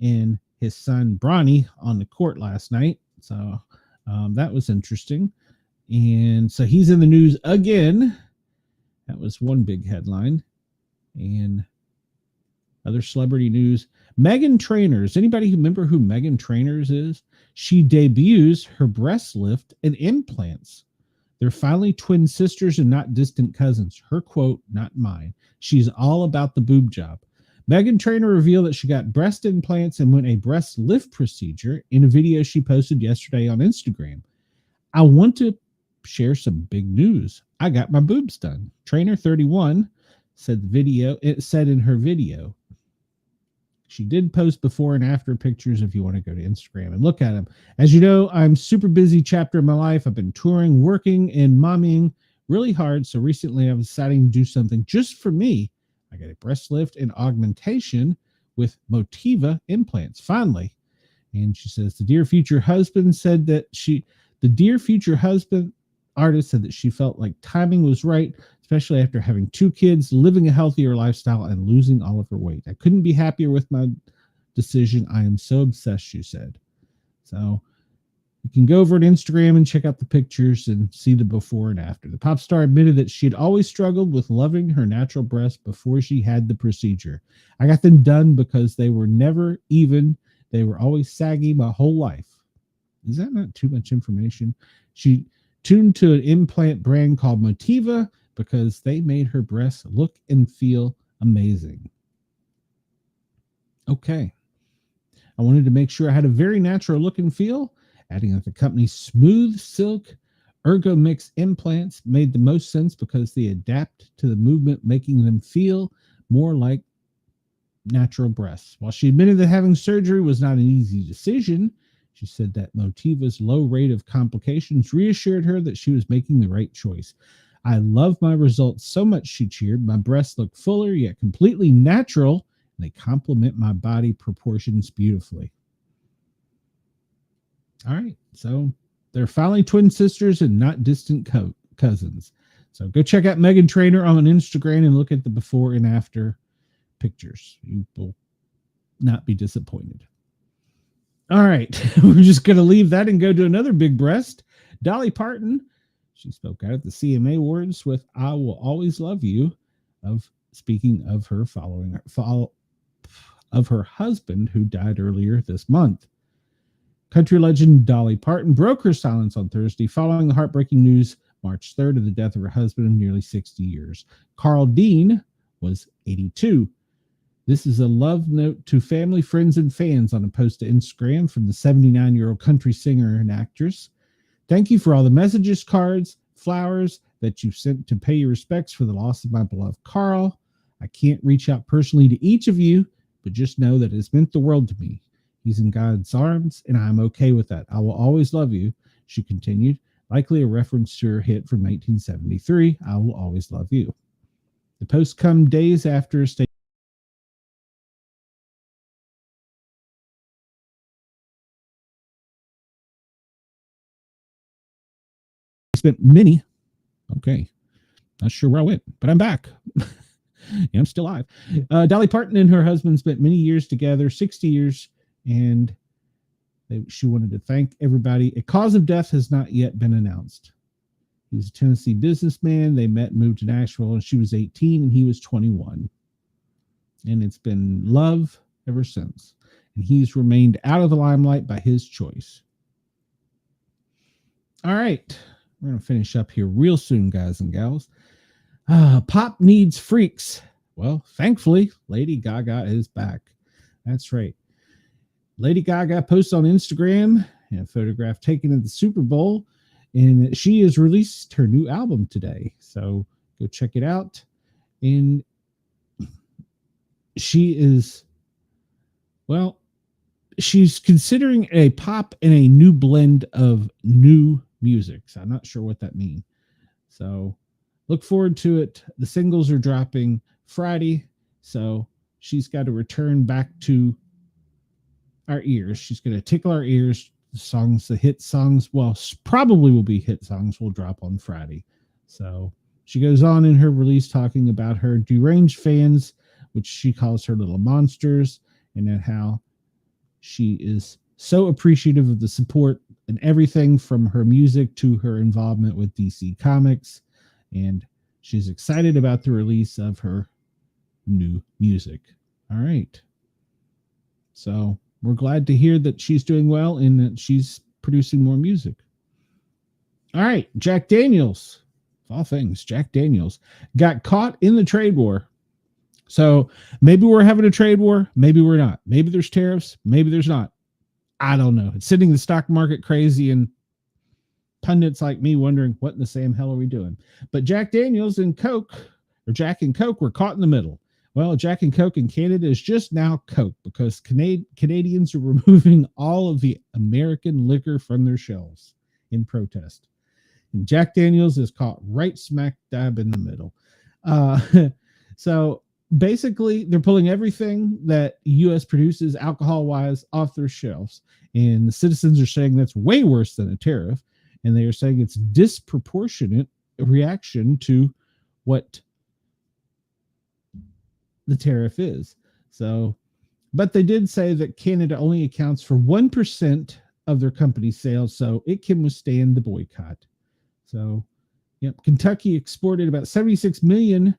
and his son Bronny on the court last night. So that was interesting. And so he's in the news again. That was one big headline. And other celebrity news. Meghan Trainors. Anybody remember who Meghan Trainors is? She debuts her breast lift and implants. They're finally twin sisters and not distant cousins. Her quote, not mine. She's all about the boob job. Meghan Trainor revealed that she got breast implants and went a breast lift procedure in a video she posted yesterday on Instagram. I want to share some big news. I got my boobs done. Trainer 31 said in her video. She did post before and after pictures if you want to go to Instagram and look at them. As you know, I'm super busy chapter in my life. I've been touring, working, and momming really hard. So recently I was deciding to do something just for me. I got a breast lift and augmentation with Motiva implants, finally. And she says, the dear future husband artist said that she felt like timing was right, especially after having 2 kids, living a healthier lifestyle, and losing all of her weight. I couldn't be happier with my decision. I am so obsessed, she said. So you can go over to Instagram and check out the pictures and see the before and after. The pop star admitted that she'd always struggled with loving her natural breasts before she had the procedure. I got them done because they were never even. They were always saggy my whole life. Is that not too much information? She tuned to an implant brand called Motiva because they made her breasts look and feel amazing. Okay. I wanted to make sure I had a very natural look and feel, adding that the company's smooth silk Ergomix implants made the most sense because they adapt to the movement, making them feel more like natural breasts. While she admitted that having surgery was not an easy decision, she said that Motiva's low rate of complications reassured her that she was making the right choice. I love my results so much, she cheered. My breasts look fuller yet completely natural, and they complement my body proportions beautifully. All right, so they're finally twin sisters and not distant cousins. So go check out Meghan Trainor on Instagram and look at the before and after pictures. You will not be disappointed. All right, we're just going to leave that and go to another big breast. Dolly Parton, she spoke out at the CMA Awards with "I Will Always Love You," speaking of her of her husband who died earlier this month. Country legend Dolly Parton broke her silence on Thursday following the heartbreaking news March 3rd of the death of her husband of nearly 60 years. Carl Dean was 82. This is a love note to family, friends, and fans on a post to Instagram from the 79-year-old country singer and actress. Thank you for all the messages, cards, flowers that you sent to pay your respects for the loss of my beloved Carl. I can't reach out personally to each of you, but just know that it's meant the world to me. He's in God's arms, and I'm okay with that. I will always love you," she continued, likely a reference to her hit from 1973, "I Will Always Love You." The post come days after a statement spent many, okay, not sure where I went, but I'm back. Yeah, I'm still alive. Dolly Parton and her husband spent many years together, 60 years, and she wanted to thank everybody. A cause of death has not yet been announced. He was a Tennessee businessman. They met, moved to Nashville, and she was 18 and he was 21. And it's been love ever since. And he's remained out of the limelight by his choice. All right. We're going to finish up here real soon, guys and gals. Pop needs freaks. Well, thankfully, Lady Gaga is back. That's right. Lady Gaga posts on Instagram a photograph taken at the Super Bowl, and she has released her new album today. So go check it out. And she is, well, she's considering a pop and a new blend of new music. So I'm not sure what that means. So look forward to it. The singles are dropping Friday, so she's got to return back to our ears. She's going to tickle our ears. The songs, the hit songs, well, probably will be hit songs, will drop on Friday. So she goes on in her release talking about her deranged fans, which she calls her little monsters, and then how she is so appreciative of the support and everything from her music to her involvement with DC Comics. And she's excited about the release of her new music. All right. So we're glad to hear that she's doing well and that she's producing more music. All right. Jack Daniels, of all things, Jack Daniels got caught in the trade war. So maybe we're having a trade war. Maybe we're not. Maybe there's tariffs. Maybe there's not. I don't know. It's sending the stock market crazy and pundits like me wondering what in the same hell are we doing. But Jack Daniels and Coke, or Jack and Coke, were caught in the middle. Well, Jack and Coke in Canada is just now Coke because Canadians are removing all of the American liquor from their shelves in protest. And Jack Daniels is caught right smack dab in the middle. So basically, they're pulling everything that U.S. produces alcohol-wise off their shelves. And the citizens are saying that's way worse than a tariff. And they are saying it's disproportionate reaction to what the tariff is. So, but they did say that Canada only accounts for 1% of their company's sales, so it can withstand the boycott. So, yep, Kentucky exported about 76 million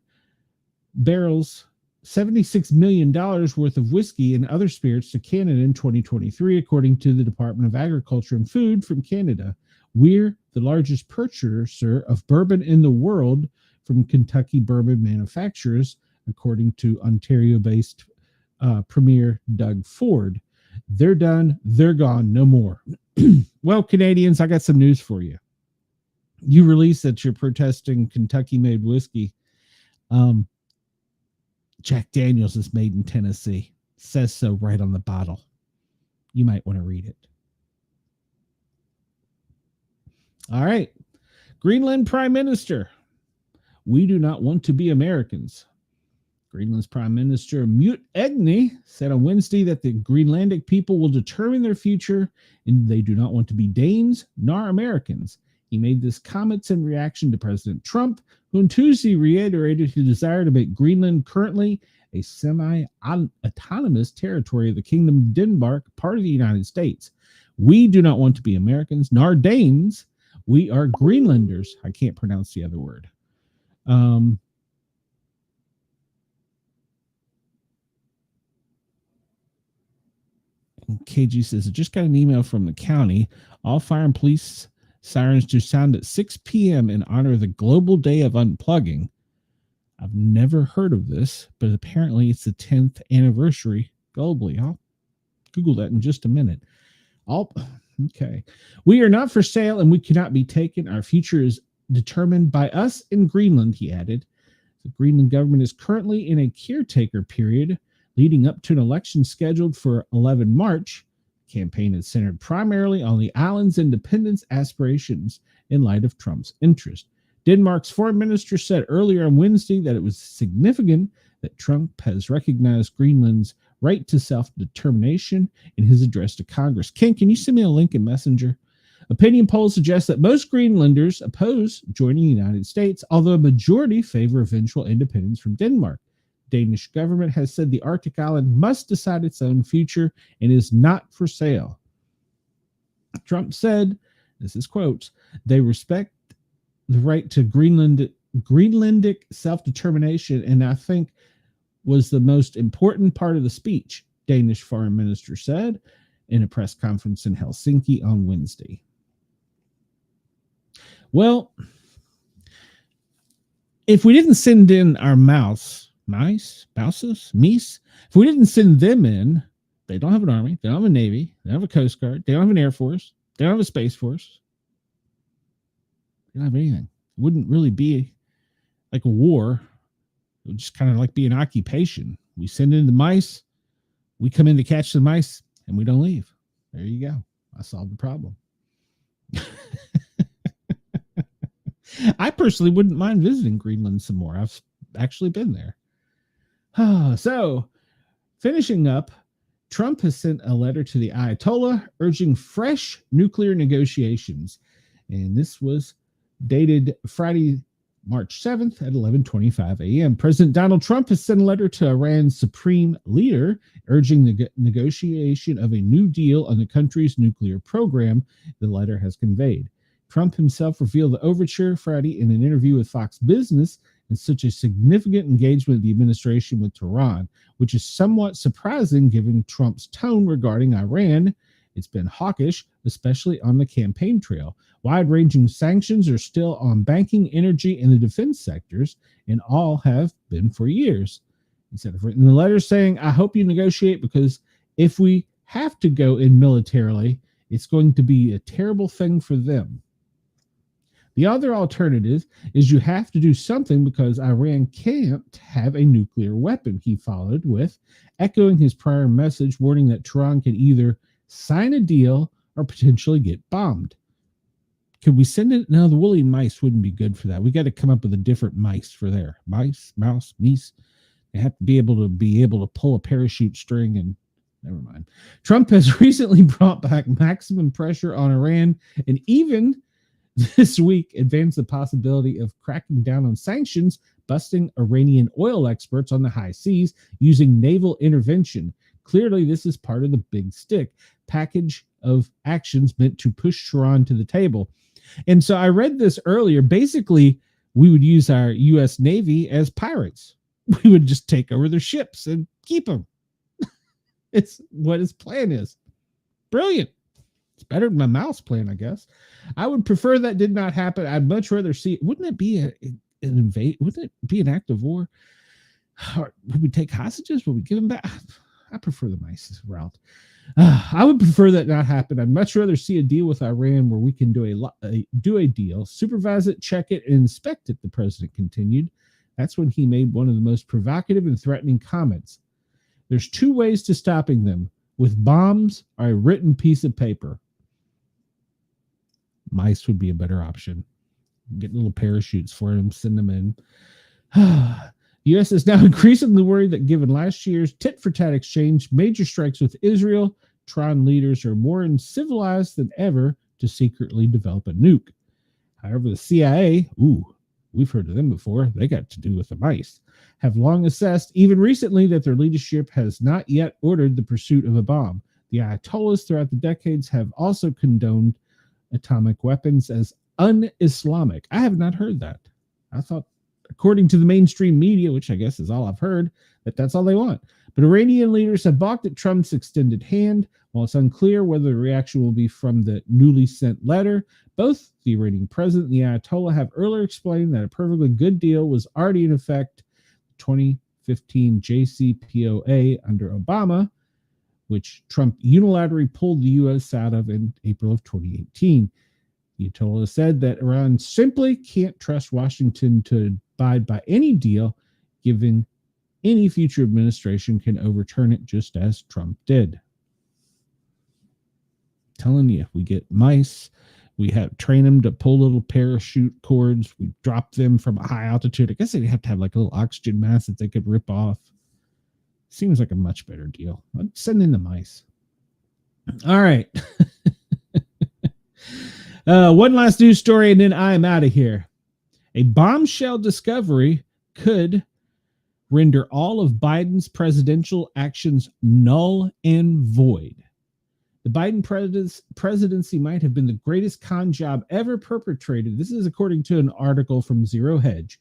barrels, $76 million worth of whiskey and other spirits to Canada in 2023, according to the Department of Agriculture and Food from Canada. We're the largest purchaser of bourbon in the world from Kentucky bourbon manufacturers, according to Ontario-based Premier Doug Ford. They're done. They're gone. No more. Well, Canadians, I got some news for you. You released that you're protesting Kentucky-made whiskey. Jack Daniels is made in Tennessee. It says so right on the bottle. You might want to read it. All right. Greenland Prime Minister. We do not want to be Americans. Greenland's Prime Minister Mute Egni said on Wednesday that the Greenlandic people will determine their future and they do not want to be Danes nor Americans. He made this comments in reaction to President Trump, who on Tuesday reiterated his desire to make Greenland, currently a semi-autonomous territory of the Kingdom of Denmark, part of the United States. We do not want to be Americans nor Danes. We are Greenlanders. I can't pronounce the other word. KG says, I just got an email from the county. All fire and police sirens to sound at 6 p.m. in honor of the Global Day of Unplugging. I've never heard of this, but apparently it's the 10th anniversary globally. I'll Google that in just a minute. Okay. We are not for sale and we cannot be taken. Our future is determined by us in Greenland, he added. The Greenland government is currently in a caretaker period leading up to an election scheduled for 11 March. The campaign is centered primarily on the island's independence aspirations in light of Trump's interest. Denmark's foreign minister said earlier on Wednesday that it was significant that Trump has recognized Greenland's right to self-determination in his address to Congress. Ken, can you send me a link in Messenger? Opinion polls suggest that most Greenlanders oppose joining the United States, although a majority favor eventual independence from Denmark. The Danish government has said the Arctic island must decide its own future and is not for sale. Trump said, this is quotes, they respect the right to Greenlandic self-determination, and I think was the most important part of the speech, Danish foreign minister said in a press conference in Helsinki on Wednesday. Well, if we didn't send in our mouses, if we didn't send them in, they don't have an army, they don't have a navy, they don't have a coast guard, they don't have an air force, they don't have a space force. They don't have anything. It wouldn't really be like a war. It would just kind of like be an occupation. We send in the mice, we come in to catch the mice, and we don't leave. There you go. I solved the problem. I personally wouldn't mind visiting Greenland some more. I've actually been there. So, finishing up, Trump has sent a letter to the Ayatollah urging fresh nuclear negotiations. And this was dated Friday, March 7th at 11:25 a.m. President Donald Trump has sent a letter to Iran's supreme leader urging the negotiation of a new deal on the country's nuclear program, the letter has conveyed. Trump himself revealed the overture Friday in an interview with Fox Business in such a significant engagement of the administration with Tehran, which is somewhat surprising given Trump's tone regarding Iran. It's been hawkish, especially on the campaign trail. Wide-ranging sanctions are still on banking, energy, and the defense sectors, and all have been for years. He said, I've written the letter saying, I hope you negotiate because if we have to go in militarily, it's going to be a terrible thing for them. The other alternative is you have to do something because Iran can't have a nuclear weapon, he followed with, echoing his prior message, warning that Tehran could either sign a deal or potentially get bombed. Could we send it? No, the woolly mice wouldn't be good for that. We got to come up with a different mice for there. Mice, mouse, meese. They have to be able to pull a parachute string and never mind. Trump has recently brought back maximum pressure on Iran and even this week advanced the possibility of cracking down on sanctions, busting Iranian oil experts on the high seas using naval intervention. Clearly, this is part of the big stick package of actions meant to push Tehran to the table. And so I read this earlier. Basically, we would use our U.S. Navy as pirates. We would just take over their ships and keep them. It's what his plan is. Brilliant. It's better than my mouse plan, I guess. I would prefer that did not happen. I'd much rather see. Wouldn't it be an invade? Wouldn't it be an act of war? Or would we take hostages? Would we give them back? I prefer the mice route. I would prefer that not happen. I'd much rather see a deal with Iran where we can do a deal, supervise it, check it, and inspect it, the president continued. That's when he made one of the most provocative and threatening comments. There's two ways to stopping them, with bombs or a written piece of paper. Mice would be a better option. Get little parachutes for them, send them in. The U.S. is now increasingly worried that given last year's tit-for-tat exchange, major strikes with Israel, Tehran leaders are more uncivilized than ever to secretly develop a nuke. However, the CIA, we've heard of them before, they got to do with the mice, have long assessed, even recently, that their leadership has not yet ordered the pursuit of a bomb. The Ayatollahs throughout the decades have also condoned atomic weapons as un-Islamic. I have not heard that. I thought, according to the mainstream media, which I guess is all I've heard, that's all they want. But Iranian leaders have balked at Trump's extended hand. While it's unclear whether the reaction will be from the newly sent letter, both the Iranian president and the Ayatollah have earlier explained that a perfectly good deal was already in effect, 2015 JCPOA under Obama, which Trump unilaterally pulled the U.S. out of in April of 2018. The Ayatollah said that Iran simply can't trust Washington to abide by any deal, given any future administration can overturn it just as Trump did. Telling you, we get mice. We have train them to pull little parachute cords. We drop them from a high altitude. I guess they'd have to have like a little oxygen mask that they could rip off. Seems like a much better deal. I'd send in the mice. All right. One last news story, and then I'm out of here. A bombshell discovery could render all of Biden's presidential actions null and void. The Biden presidency might have been the greatest con job ever perpetrated. This is according to an article from Zero Hedge.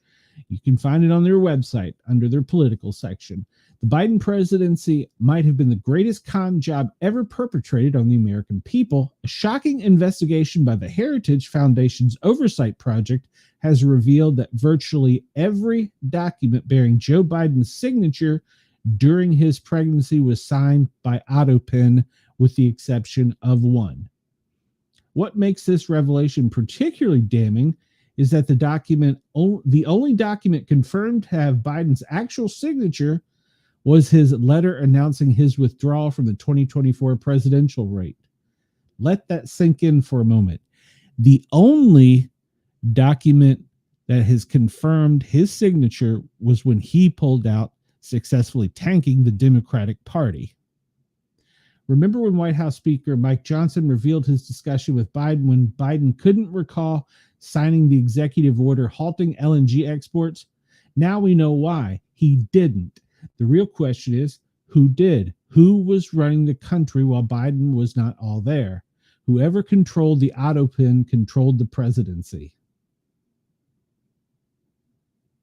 You can find it on their website under their political section. The Biden presidency might have been the greatest con job ever perpetrated on the American people. A shocking investigation by the Heritage Foundation's Oversight Project has revealed that virtually every document bearing Joe Biden's signature during his pregnancy was signed by AutoPen, with the exception of one. What makes this revelation particularly damning is that the only document confirmed to have Biden's actual signature was his letter announcing his withdrawal from the 2024 presidential race. Let that sink in for a moment. The only document that has confirmed his signature was when he pulled out, successfully tanking the Democratic Party. Remember when White House Speaker Mike Johnson revealed his discussion with Biden when Biden couldn't recall signing the executive order halting LNG exports? Now we know why. He didn't. The real question is, who did? Who was running the country while Biden was not all there? Whoever controlled the AutoPen controlled the presidency.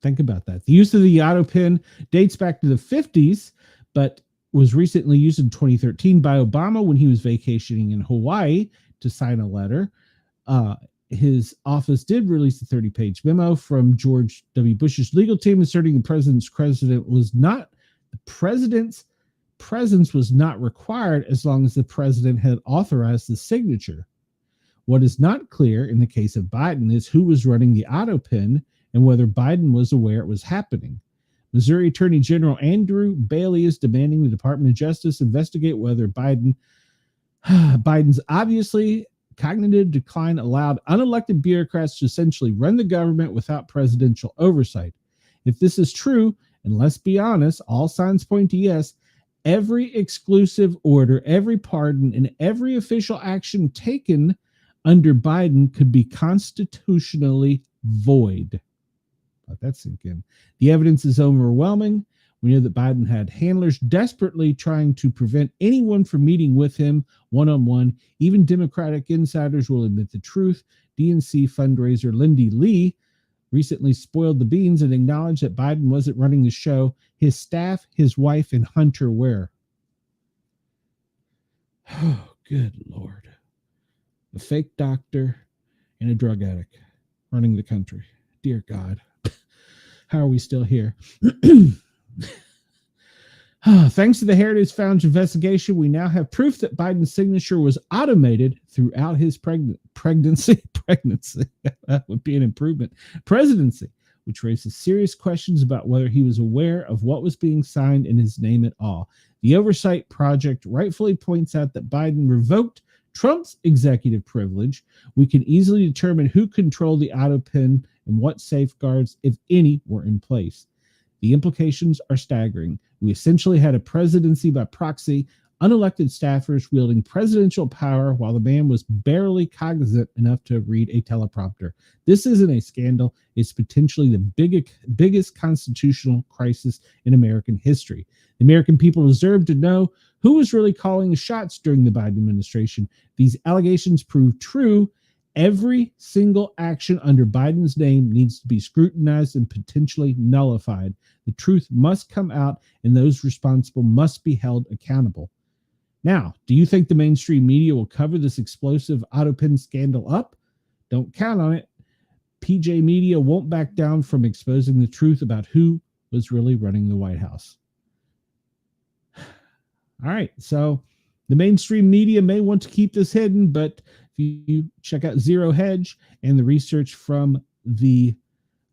Think about that. The use of the AutoPen dates back to the 50s, but was recently used in 2013 by Obama when he was vacationing in Hawaii to sign a letter. His office did release a 30-page memo from George W. Bush's legal team asserting the president's presence was not required as long as the president had authorized the signature. What is not clear in the case of Biden is who was running the AutoPen and whether Biden was aware it was happening. Missouri Attorney General Andrew Bailey is demanding the Department of Justice investigate whether Biden's obviously cognitive decline allowed unelected bureaucrats to essentially run the government without presidential oversight. If this is true, and let's be honest, all signs point to yes, every exclusive order, every pardon, and every official action taken under Biden could be constitutionally void. Let that sink in. The evidence is overwhelming. We know that Biden had handlers desperately trying to prevent anyone from meeting with him one-on-one. Even Democratic insiders will admit the truth. DNC fundraiser Lindy Lee recently spoiled the beans and acknowledged that Biden wasn't running the show. His staff, his wife, and Hunter were. Oh, good Lord. A fake doctor and a drug addict running the country. Dear God. How are we still here? Thanks to the Heritage Foundation investigation, we now have proof that Biden's signature was automated throughout his pregnancy. That would be an improvement. Presidency, which raises serious questions about whether he was aware of what was being signed in his name at all. The Oversight Project rightfully points out that Biden revoked Trump's executive privilege. We can easily determine who controlled the AutoPen and what safeguards, if any, were in place. The implications are staggering. We essentially had a presidency by proxy, unelected staffers wielding presidential power while the man was barely cognizant enough to read a teleprompter. This isn't a scandal. It's potentially the biggest constitutional crisis in American history. The American people deserve to know who was really calling the shots during the Biden administration. These allegations prove true. Every single action under Biden's name needs to be scrutinized and potentially nullified. The truth must come out, and those responsible must be held accountable. Now, do you think the mainstream media will cover this explosive AutoPen scandal up? Don't count on it. PJ Media won't back down from exposing the truth about who was really running the White House. All right, so The mainstream media may want to keep this hidden, but if you check out Zero Hedge and the research from the,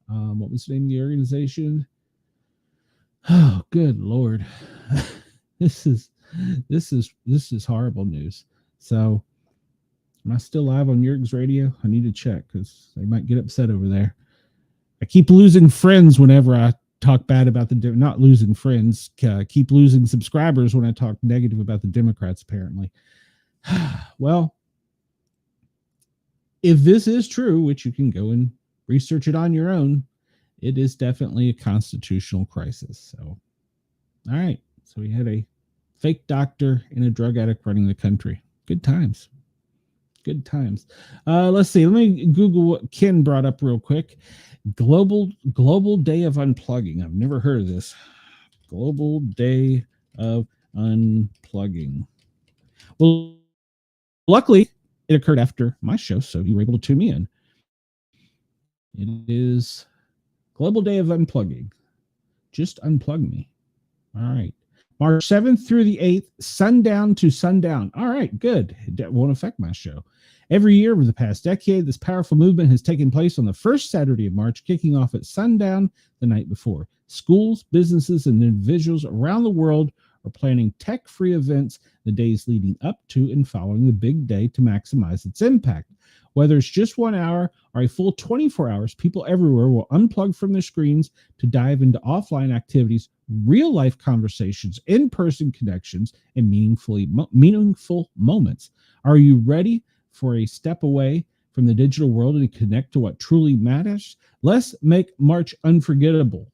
what was the name of the organization? Oh, good Lord. This is horrible news. So, am I still live on Yerg's radio? I need to check because they might get upset over there. I keep losing friends whenever I talk bad about not losing friends, keep losing subscribers when I talk negative about the Democrats, apparently. Well, if this is true, which you can go and research it on your own, it is definitely a constitutional crisis. So, all right. So we had a fake doctor and a drug addict running the country. Good times. Good times. Let's see. Let me Google what Ken brought up real quick. Global Day of Unplugging. I've never heard of this. Global Day of Unplugging. Well, luckily, it occurred after my show, so you were able to tune me in. It is Global Day of Unplugging. Just unplug me. All right. March 7th through the 8th, sundown to sundown. All right, good. It won't affect my show. Every year over the past decade, this powerful movement has taken place on the first Saturday of March, kicking off at sundown the night before. Schools, businesses, and individuals around the world are planning tech-free events the days leading up to and following the big day to maximize its impact. Whether it's just 1 hour or a full 24 hours, people everywhere will unplug from their screens to dive into offline activities, real-life conversations, in-person connections, and meaningful moments. Are you ready for a step away from the digital world and connect to what truly matters? Let's make March unforgettable.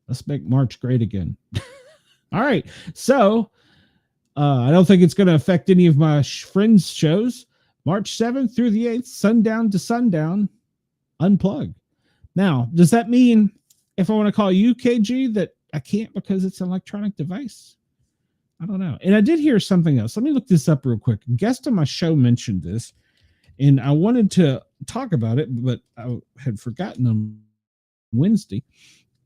Let's make March great again. All right. So I don't think it's going to affect any of my friends' shows. March 7th through the 8th, sundown to sundown, unplug. Now, does that mean if I want to call UKG that I can't because it's an electronic device? I don't know. And I did hear something else. Let me look this up real quick. A guest on my show mentioned this, and I wanted to talk about it, but I had forgotten on Wednesday.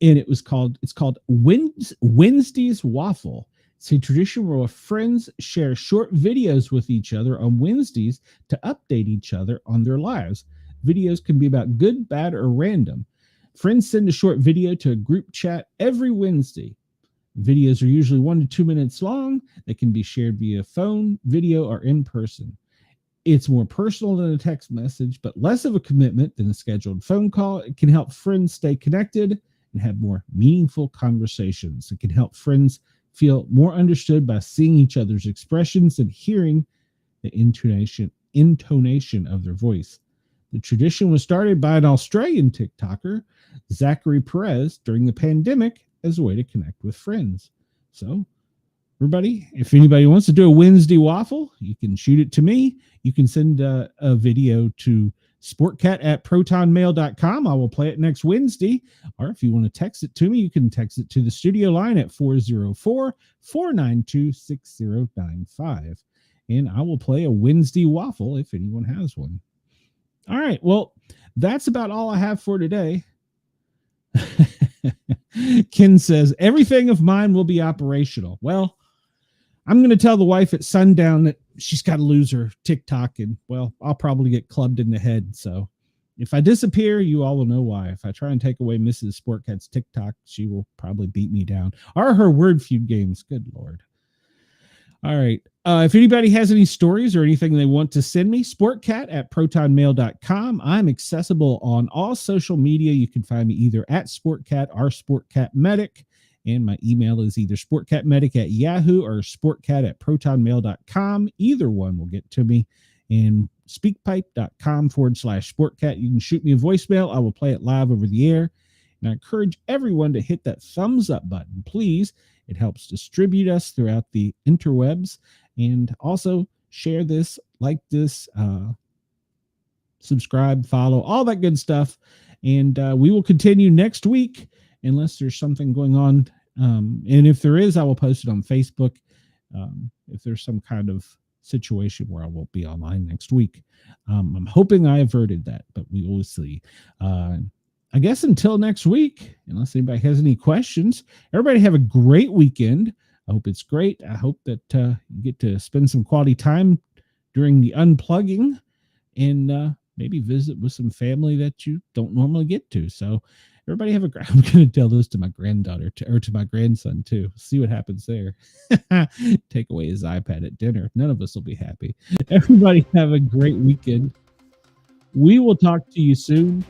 And it's called Wednesday's Waffle. It's a tradition where friends share short videos with each other on Wednesdays to update each other on their lives. Videos can be about good, bad, or random. Friends send a short video to a group chat every Wednesday. Videos are usually 1 to 2 minutes long. They can be shared via phone, video, or in person. It's more personal than a text message, but less of a commitment than a scheduled phone call. It can help friends stay connected and have more meaningful conversations. It can help friends feel more understood by seeing each other's expressions and hearing the intonation of their voice. The tradition was started by an Australian TikToker, Zachary Perez, during the pandemic as a way to connect with friends. So, everybody, if anybody wants to do a Wednesday waffle, you can shoot it to me. You can send a video to Sportcat at protonmail.com. I will play it next Wednesday. Or if you want to text it to me, you can text it to the studio line at 404-492-6095. And I will play a Wednesday waffle if anyone has one. All right. Well, that's about all I have for today. Ken says, everything of mine will be operational. Well, I'm going to tell the wife at sundown that she's got to lose her TikTok, and, well, I'll probably get clubbed in the head. So if I disappear, you all will know why. If I try and take away Mrs. Sportcat's TikTok, she will probably beat me down. Or her word feud games. Good Lord. All right. If anybody has any stories or anything they want to send me, Sportcat at protonmail.com. I'm accessible on all social media. You can find me either at Sportcat or Sportcat Medic. And my email is either sportcatmedic at Yahoo or sportcat at protonmail.com. Either one will get to me. And speakpipe.com/sportcat. You can shoot me a voicemail. I will play it live over the air. And I encourage everyone to hit that thumbs up button, please. It helps distribute us throughout the interwebs. And also share this, like this, subscribe, follow, all that good stuff. And we will continue next week unless there's something going on. And if there is, I will post it on Facebook. If there's some kind of situation where I won't be online next week. I'm hoping I averted that, but we will see. I guess until next week, unless anybody has any questions, everybody have a great weekend. I hope it's great. I hope that you get to spend some quality time during the unplugging and maybe visit with some family that you don't normally get to. So everybody have a great, I'm going to tell this to my granddaughter or to my grandson too. See what happens there. Take away his iPad at dinner. None of us will be happy. Everybody have a great weekend. We will talk to you soon.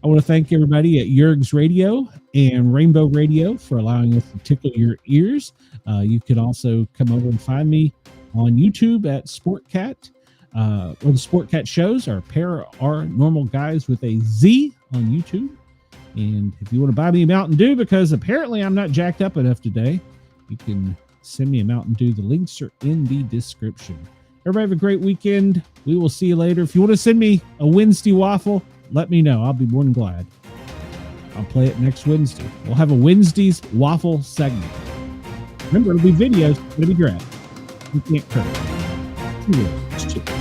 I want to thank everybody at Yerg's Radio and Rainbow Radio for allowing us to tickle your ears. You can also come over and find me on YouTube at Sportcat. Or the Sportcat shows are Paranormal Guys with a Z on YouTube. And if you want to buy me a Mountain Dew, because apparently I'm not jacked up enough today, you can send me a Mountain Dew. The links are in the description. Everybody have a great weekend. We will see you later. If you want to send me a Wednesday waffle, let me know. I'll be more than glad. I'll play it next Wednesday. We'll have a Wednesday's waffle segment. Remember, it'll be videos. It'll be great. You can't curse.